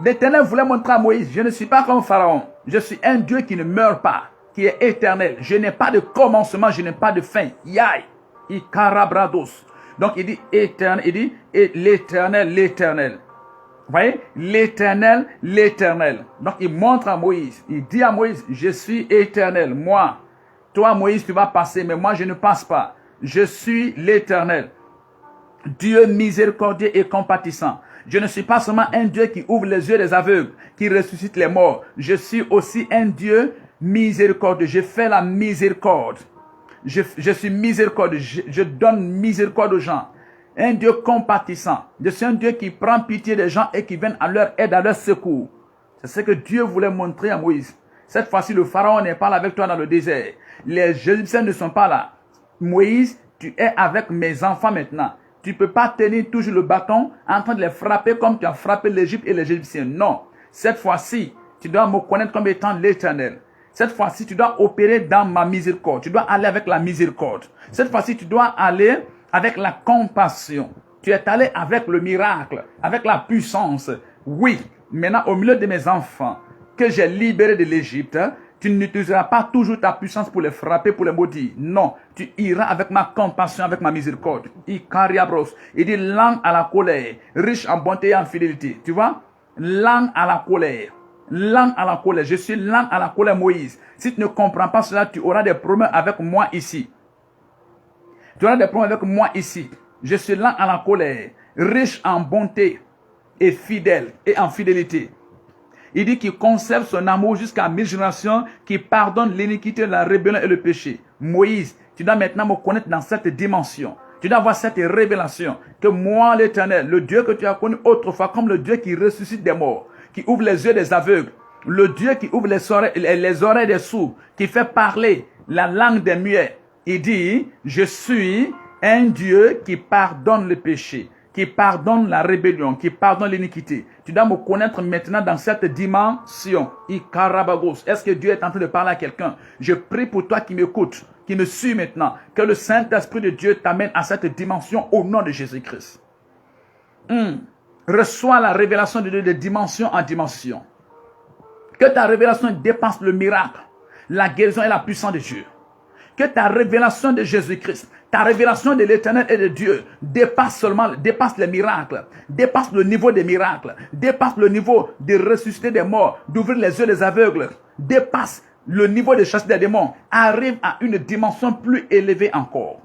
L'Éternel voulait montrer à Moïse, je ne suis pas comme Pharaon. Je suis un Dieu qui ne meurt pas, qui est éternel. Je n'ai pas de commencement, je n'ai pas de fin. Yai. Ikarabrados. Donc il dit éternel, il dit l'Éternel, l'Éternel. Vous voyez? L'Éternel, l'Éternel. Donc il montre à Moïse, il dit à Moïse, je suis éternel. Moi, toi Moïse, tu vas passer, mais moi je ne passe pas. Je suis l'Éternel, Dieu miséricordieux et compatissant. Je ne suis pas seulement un Dieu qui ouvre les yeux des aveugles, qui ressuscite les morts. Je suis aussi un Dieu miséricordieux. Je fais la miséricorde. Je suis miséricordieux. Je donne miséricorde aux gens. Un Dieu compatissant. Je suis un Dieu qui prend pitié des gens et qui vient à leur aide, à leur secours. C'est ce que Dieu voulait montrer à Moïse. Cette fois-ci, le pharaon n'est pas là avec toi dans le désert. Les Égyptiens ne sont pas là. Moïse, tu es avec mes enfants maintenant. Tu ne peux pas tenir toujours le bâton en train de les frapper comme tu as frappé l'Égypte et les Égyptiens. Non. Cette fois-ci, tu dois me connaître comme étant l'Éternel. Cette fois-ci, tu dois opérer dans ma miséricorde. Tu dois aller avec la miséricorde. Cette fois-ci, tu dois aller avec la compassion. Tu es allé avec le miracle, avec la puissance. Oui, maintenant, au milieu de mes enfants que j'ai libérés de l'Égypte, tu n'utiliseras pas toujours ta puissance pour les frapper, pour les maudire. Non, tu iras avec ma compassion, avec ma miséricorde. Il dit lent à la colère, riche en bonté et en fidélité. Tu vois? Lent à la colère. Lent à la colère. Je suis lent à la colère, Moïse. Si tu ne comprends pas cela, tu auras des problèmes avec moi ici. Tu auras des problèmes avec moi ici. Je suis lent à la colère, riche en bonté et fidèle et en fidélité. Il dit qu'il conserve son amour jusqu'à 1000 générations, qui pardonne l'iniquité, la rébellion et le péché. Moïse, tu dois maintenant me connaître dans cette dimension. Tu dois avoir cette révélation que moi, l'Éternel, le Dieu que tu as connu autrefois comme le Dieu qui ressuscite des morts, qui ouvre les yeux des aveugles, le Dieu qui ouvre les oreilles des sourds, qui fait parler la langue des muets. Il dit, je suis un Dieu qui pardonne le péché, qui pardonne la rébellion, qui pardonne l'iniquité. Tu dois me connaître maintenant dans cette dimension. Est-ce que Dieu est en train de parler à quelqu'un? Je prie pour toi qui m'écoute, qui me suit maintenant, que le Saint-Esprit de Dieu t'amène à cette dimension au nom de Jésus-Christ. Reçois la révélation de Dieu de dimension en dimension. Que ta révélation dépasse le miracle, la guérison et la puissance de Dieu. Que ta révélation de Jésus-Christ, ta révélation de l'Éternel et de Dieu dépasse les miracles, dépasse le niveau des miracles, dépasse le niveau de ressusciter des morts, d'ouvrir les yeux des aveugles, dépasse le niveau de chasser des démons, arrive à une dimension plus élevée encore.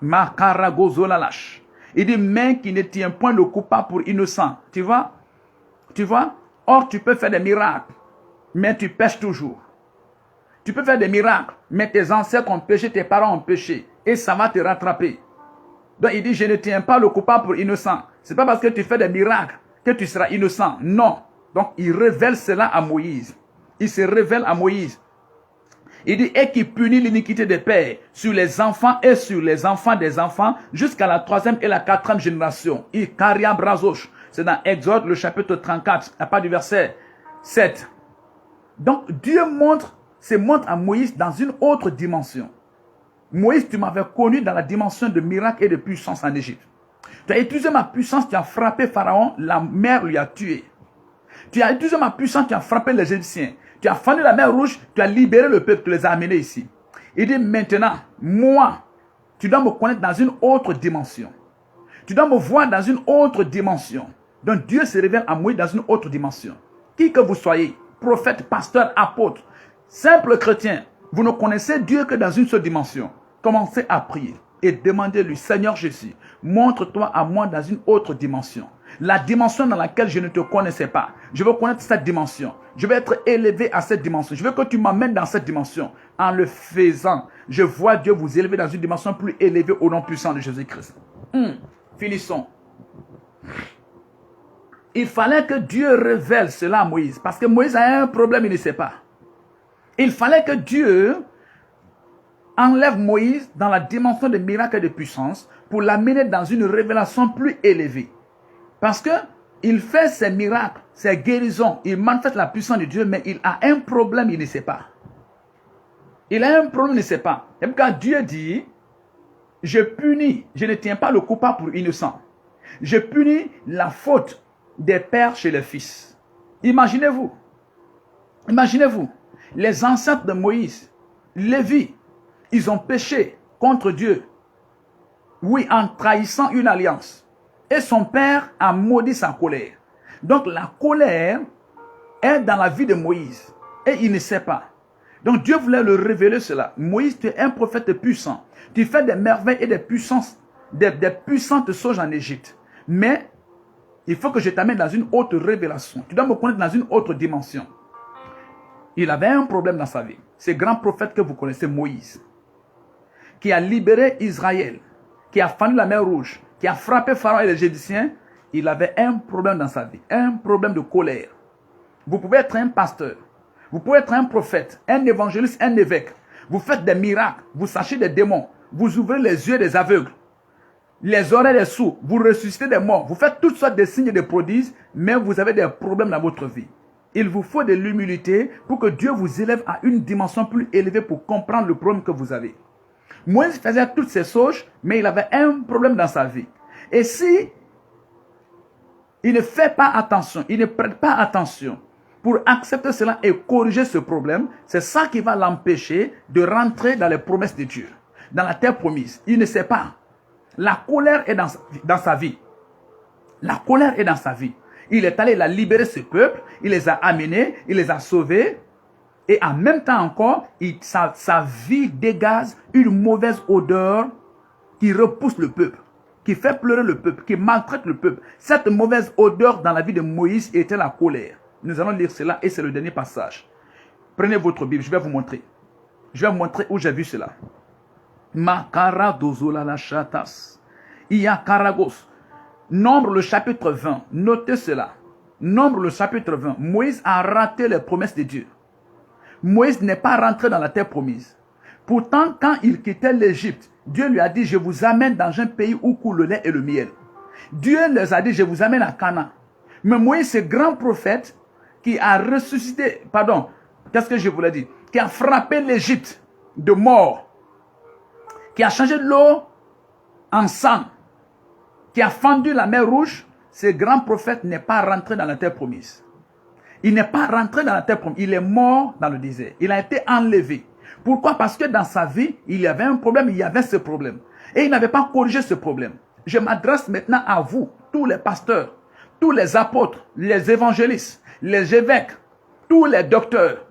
Makaragozolalash. Il dit, main qui ne tient point le coupable pour innocent. Tu vois? Or, tu peux faire des miracles. mais tu pêches toujours. Tu peux faire des miracles, mais tes ancêtres ont péché, tes parents ont péché, et ça va te rattraper. Donc il dit, je ne tiens pas le coupable pour innocent. Ce n'est pas parce que tu fais des miracles que tu seras innocent. Non. Donc il révèle cela à Moïse. Il se révèle à Moïse. Il dit, et qui punit l'iniquité des pères sur les enfants et sur les enfants des enfants jusqu'à la 3e et la 4e génération. Ikaria brazosh. C'est dans Exode, le chapitre 34, à part du verset 7. Donc Dieu se montre à Moïse dans une autre dimension. Moïse, tu m'avais connu dans la dimension de miracle et de puissance en Égypte. Tu as utilisé ma puissance, tu as frappé Pharaon, la mer lui a tué. Tu as utilisé ma puissance, tu as frappé les Égyptiens. Tu as fendu la mer rouge, tu as libéré le peuple, tu les as amenés ici. Il dit maintenant, moi, tu dois me connaître dans une autre dimension. Tu dois me voir dans une autre dimension. Donc Dieu se révèle à Moïse dans une autre dimension. Qui que vous soyez, prophète, pasteur, apôtre, simple chrétien, vous ne connaissez Dieu que dans une seule dimension. Commencez à prier et demandez-lui, Seigneur Jésus, montre-toi à moi dans une autre dimension. La dimension dans laquelle je ne te connaissais pas. Je veux connaître cette dimension. Je veux être élevé à cette dimension. Je veux que tu m'amènes dans cette dimension. En le faisant, je vois Dieu vous élever dans une dimension plus élevée au nom puissant de Jésus-Christ. Finissons. Il fallait que Dieu révèle cela à Moïse. Parce que Moïse a un problème, il ne sait pas. Il fallait que Dieu enlève Moïse dans la dimension de miracle et de puissance pour l'amener dans une révélation plus élevée. Parce que il fait ses miracles, ses guérisons, il manifeste la puissance de Dieu, mais il a un problème, il ne sait pas. Il a un problème, il ne sait pas. Et quand Dieu dit, je punis, je ne tiens pas le coupable pour innocent. Je punis la faute des pères chez les fils. Imaginez-vous, les ancêtres de Moïse, Lévi, ils ont péché contre Dieu. Oui, en trahissant une alliance. Et son père a maudit sa colère. Donc la colère est dans la vie de Moïse. Et il ne sait pas. Donc Dieu voulait le révéler cela. Moïse, tu es un prophète puissant. Tu fais des merveilles et des puissantes choses en Égypte. Mais il faut que je t'amène dans une autre révélation. Tu dois me connaître dans une autre dimension. Il avait un problème dans sa vie. Ce grand prophète que vous connaissez, Moïse, qui a libéré Israël, qui a fendu la mer rouge, qui a frappé Pharaon et les Égyptiens, il avait un problème dans sa vie, un problème de colère. Vous pouvez être un pasteur, vous pouvez être un prophète, un évangéliste, un évêque. Vous faites des miracles, vous sachez des démons, vous ouvrez les yeux des aveugles, les oreilles des sourds, vous ressuscitez des morts, vous faites toutes sortes de signes et de prodiges, mais vous avez des problèmes dans votre vie. Il vous faut de l'humilité pour que Dieu vous élève à une dimension plus élevée pour comprendre le problème que vous avez. Moïse faisait toutes ces choses, mais il avait un problème dans sa vie. Et si il ne fait pas attention, il ne prête pas attention pour accepter cela et corriger ce problème, c'est ça qui va l'empêcher de rentrer dans les promesses de Dieu, dans la terre promise. Il ne sait pas. La colère est dans sa vie. La colère est dans sa vie. Il est allé, il a libéré ce peuple, il les a amenés, il les a sauvés. Et en même temps encore, sa vie dégage une mauvaise odeur qui repousse le peuple, qui fait pleurer le peuple, qui maltraite le peuple. Cette mauvaise odeur dans la vie de Moïse était la colère. Nous allons lire cela et c'est le dernier passage. Prenez votre Bible, je vais vous montrer. Je vais vous montrer où j'ai vu cela. Makara dozola la chatas. Iya karagos. Nombre le chapitre 20. Notez cela. Nombre le chapitre 20. Moïse a raté les promesses de Dieu. Moïse n'est pas rentré dans la terre promise. Pourtant, quand il quittait l'Égypte, Dieu lui a dit, je vous amène dans un pays où coule le lait et le miel. Dieu leur a dit, je vous amène à Canaan. Mais Moïse, ce grand prophète qui a ressuscité, qu'est-ce que je voulais dire? Qui a frappé l'Égypte de mort, qui a changé l'eau en sang, qui a fendu la mer rouge, ce grand prophète n'est pas rentré dans la terre promise. Il n'est pas rentré dans la terre promise. Il est mort dans le désert. Il a été enlevé. Pourquoi? Parce que dans sa vie, il y avait un problème, il y avait ce problème. Et il n'avait pas corrigé ce problème. Je m'adresse maintenant à vous, tous les pasteurs, tous les apôtres, les évangélistes, les évêques, tous les docteurs.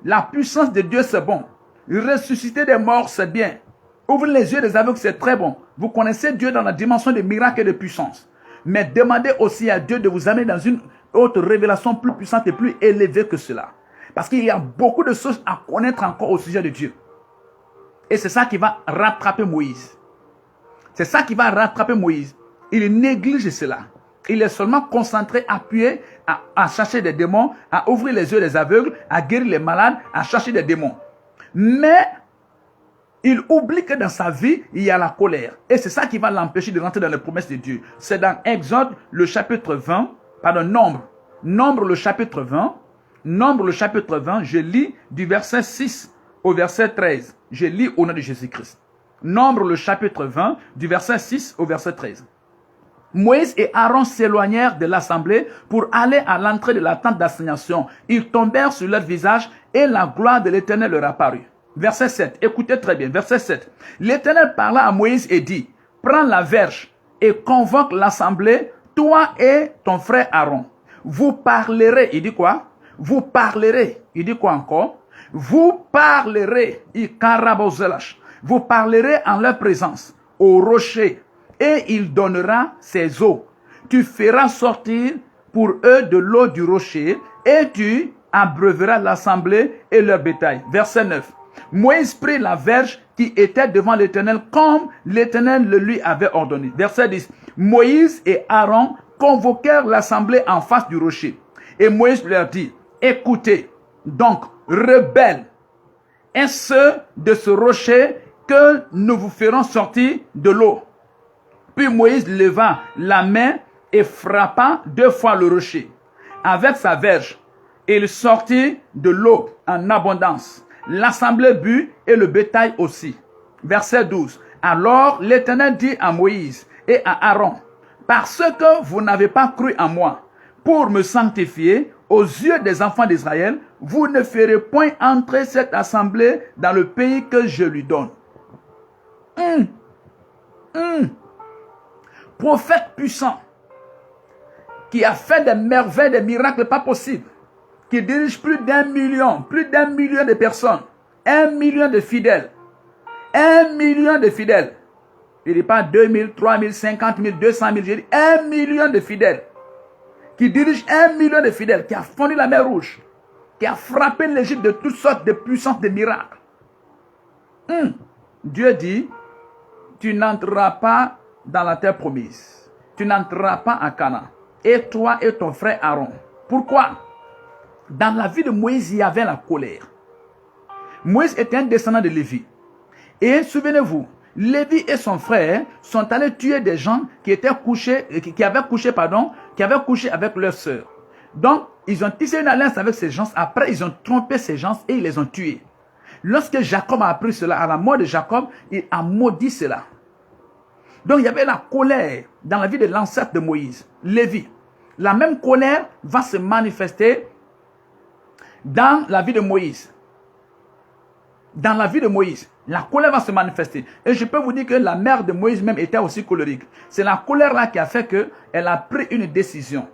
La puissance de Dieu, c'est bon. Ressusciter des morts, c'est bien. Ouvrir les yeux des aveugles, c'est très bon. Vous connaissez Dieu dans la dimension de miracles et de puissance. Mais demandez aussi à Dieu de vous amener dans une autre révélation plus puissante et plus élevée que cela. Parce qu'il y a beaucoup de choses à connaître encore au sujet de Dieu. Et c'est ça qui va rattraper Moïse. C'est ça qui va rattraper Moïse. Il néglige cela. Il est seulement concentré, appuyé à chercher des démons, à ouvrir les yeux des aveugles, à guérir les malades, à chercher des démons. Mais il oublie que dans sa vie, il y a la colère. Et c'est ça qui va l'empêcher de rentrer dans les promesses de Dieu. C'est dans Exode, le chapitre 20, pardon, Nombre, le chapitre 20. Nombre, le chapitre 20, je lis du verset 6 au verset 13. Je lis au nom de Jésus-Christ. Nombre, le chapitre 20, du verset 6 au verset 13. Moïse et Aaron s'éloignèrent de l'assemblée pour aller à l'entrée de la tente d'assignation. Ils tombèrent sur leur visage et la gloire de l'Éternel leur apparut. Verset 7, écoutez très bien, verset 7. L'Éternel parla à Moïse et dit, prends la verge et convoque l'assemblée, toi et ton frère Aaron. Vous parlerez, il dit quoi? Vous parlerez, il dit quoi encore? Vous parlerez, vous parlerez en leur présence au rocher et il donnera ses eaux. Tu feras sortir pour eux de l'eau du rocher et tu abreuveras l'assemblée et leur bétail. Verset 9. Moïse prit la verge qui était devant l'Éternel comme l'Éternel le lui avait ordonné. Verset 10. Moïse et Aaron convoquèrent l'assemblée en face du rocher. Et Moïse leur dit, écoutez, donc, rebelles, est-ce de ce rocher que nous vous ferons sortir de l'eau? Puis Moïse leva la main et frappa 2 fois le rocher avec sa verge. Et il sortit de l'eau en abondance. L'assemblée but et le bétail aussi. Verset 12. Alors l'Éternel dit à Moïse et à Aaron, parce que vous n'avez pas cru en moi pour me sanctifier aux yeux des enfants d'Israël, vous ne ferez point entrer cette assemblée dans le pays que je lui donne. Prophète puissant, qui a fait des merveilles, des miracles pas possibles, qui dirige plus d'1 million de personnes, 1 million de fidèles, 1 million de fidèles. Il ne dit pas 2000, 3000, 50 000, 200 000, j'ai dit 1 million de fidèles, qui dirige 1 million de fidèles, qui a fondu la mer Rouge, qui a frappé l'Égypte de toutes sortes de puissances, de miracles. Dieu dit, tu n'entreras pas dans la terre promise. Tu n'entreras pas à Canaan. Et toi et ton frère Aaron. Pourquoi? Dans la vie de Moïse, il y avait la colère. Moïse était un descendant de Lévi. Et souvenez-vous, Lévi et son frère sont allés tuer des gens qui avaient couché avec leurs sœurs. Donc, ils ont tissé une alliance avec ces gens. Après, ils ont trompé ces gens et ils les ont tués. Lorsque Jacob a appris cela, à la mort de Jacob, il a maudit cela. Donc, il y avait la colère dans la vie de l'ancêtre de Moïse, Lévi. La même colère va se manifester dans la vie de Moïse. Dans la vie de Moïse, la colère va se manifester. Et je peux vous dire que la mère de Moïse même était aussi colérique. C'est la colère là qui a fait qu'elle a pris une décision.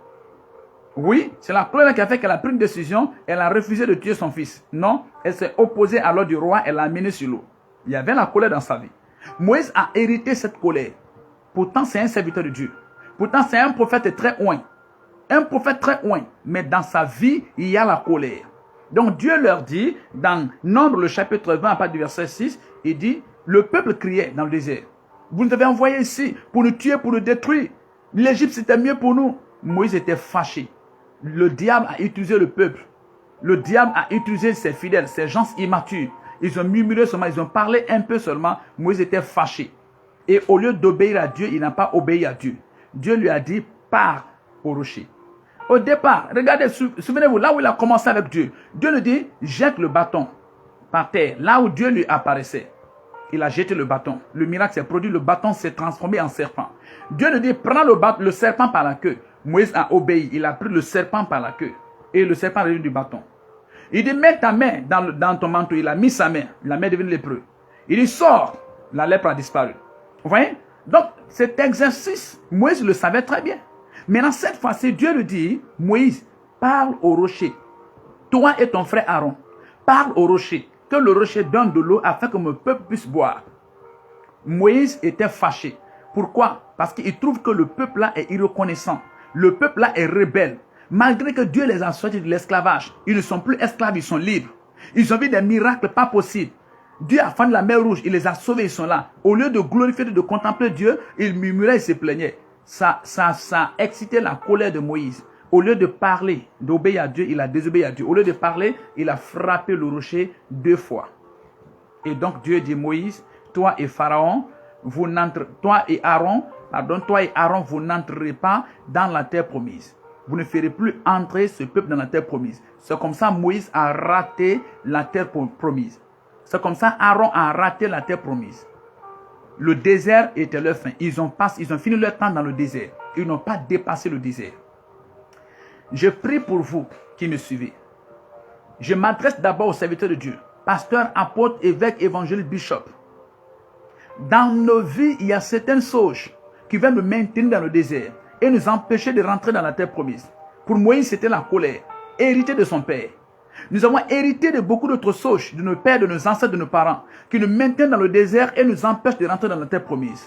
Oui, c'est la colère qui a fait qu'elle a pris une décision. Elle a refusé de tuer son fils. Non, elle s'est opposée à l'ordre du roi. Elle l'a amené sur l'eau. Il y avait la colère dans sa vie. Moïse a hérité cette colère. Pourtant, c'est un serviteur de Dieu. Pourtant, c'est un prophète très oint. Un prophète très oint. Mais dans sa vie, il y a la colère. Donc Dieu leur dit, dans Nombre, le chapitre 20, à partir du verset 6, il dit, le peuple criait dans le désert. Vous nous avez envoyés ici pour nous tuer, pour nous détruire. L'Égypte, c'était mieux pour nous. Moïse était fâché. Le diable a utilisé le peuple. Le diable a utilisé ses fidèles, ses gens immatures. Ils ont murmuré seulement, ils ont parlé un peu seulement. Moïse était fâché. Et au lieu d'obéir à Dieu, il n'a pas obéi à Dieu. Dieu lui a dit, pars au rocher. Au départ, regardez, souvenez-vous, là où il a commencé avec Dieu, Dieu lui dit, jette le bâton par terre, là où Dieu lui apparaissait. Il a jeté le bâton. Le miracle s'est produit, le bâton s'est transformé en serpent. Dieu lui dit, prends le serpent par la queue. Moïse a obéi, il a pris le serpent par la queue. Et le serpent est devenu du bâton. Il dit, mets ta main dans ton manteau. Il a mis sa main, la main est devenue lépreux. Il dit, sors, la lèpre a disparu. Vous voyez? Donc, cet exercice, Moïse le savait très bien. Maintenant, cette fois-ci, Dieu lui dit, Moïse, parle au rocher. Toi et ton frère Aaron, parle au rocher. Que le rocher donne de l'eau afin que mon peuple puisse boire. Moïse était fâché. Pourquoi? Parce qu'il trouve que le peuple là est irreconnaissant. Le peuple là est rebelle. Malgré que Dieu les a sortis de l'esclavage, ils ne sont plus esclaves, ils sont libres. Ils ont vu des miracles pas possibles. Dieu a fendu la mer rouge, il les a sauvés, ils sont là. Au lieu de glorifier, de contempler Dieu, ils murmuraient, ils se plaignaient. Ça a excité la colère de Moïse. Au lieu de parler, d'obéir à Dieu, il a désobéi à Dieu. Au lieu de parler, il a frappé le rocher 2 fois. Et donc Dieu dit, Moïse, toi et Pharaon, toi et Aaron, vous n'entrerez pas dans la terre promise. Vous ne ferez plus entrer ce peuple dans la terre promise. C'est comme ça Moïse a raté la terre promise. C'est comme ça Aaron a raté la terre promise. Le désert était leur fin. Ils ont fini leur temps dans le désert. Ils n'ont pas dépassé le désert. Je prie pour vous qui me suivez. Je m'adresse d'abord aux serviteurs de Dieu. Pasteur, apôtre, évêque, évangéliste, bishop. Dans nos vies, il y a certaines choses qui viennent nous maintenir dans le désert et nous empêcher de rentrer dans la terre promise. Pour Moïse, c'était la colère, hérité de son père. Nous avons hérité de beaucoup d'autres choses, de nos pères, de nos ancêtres, de nos parents, qui nous maintiennent dans le désert et nous empêchent de rentrer dans la terre promise.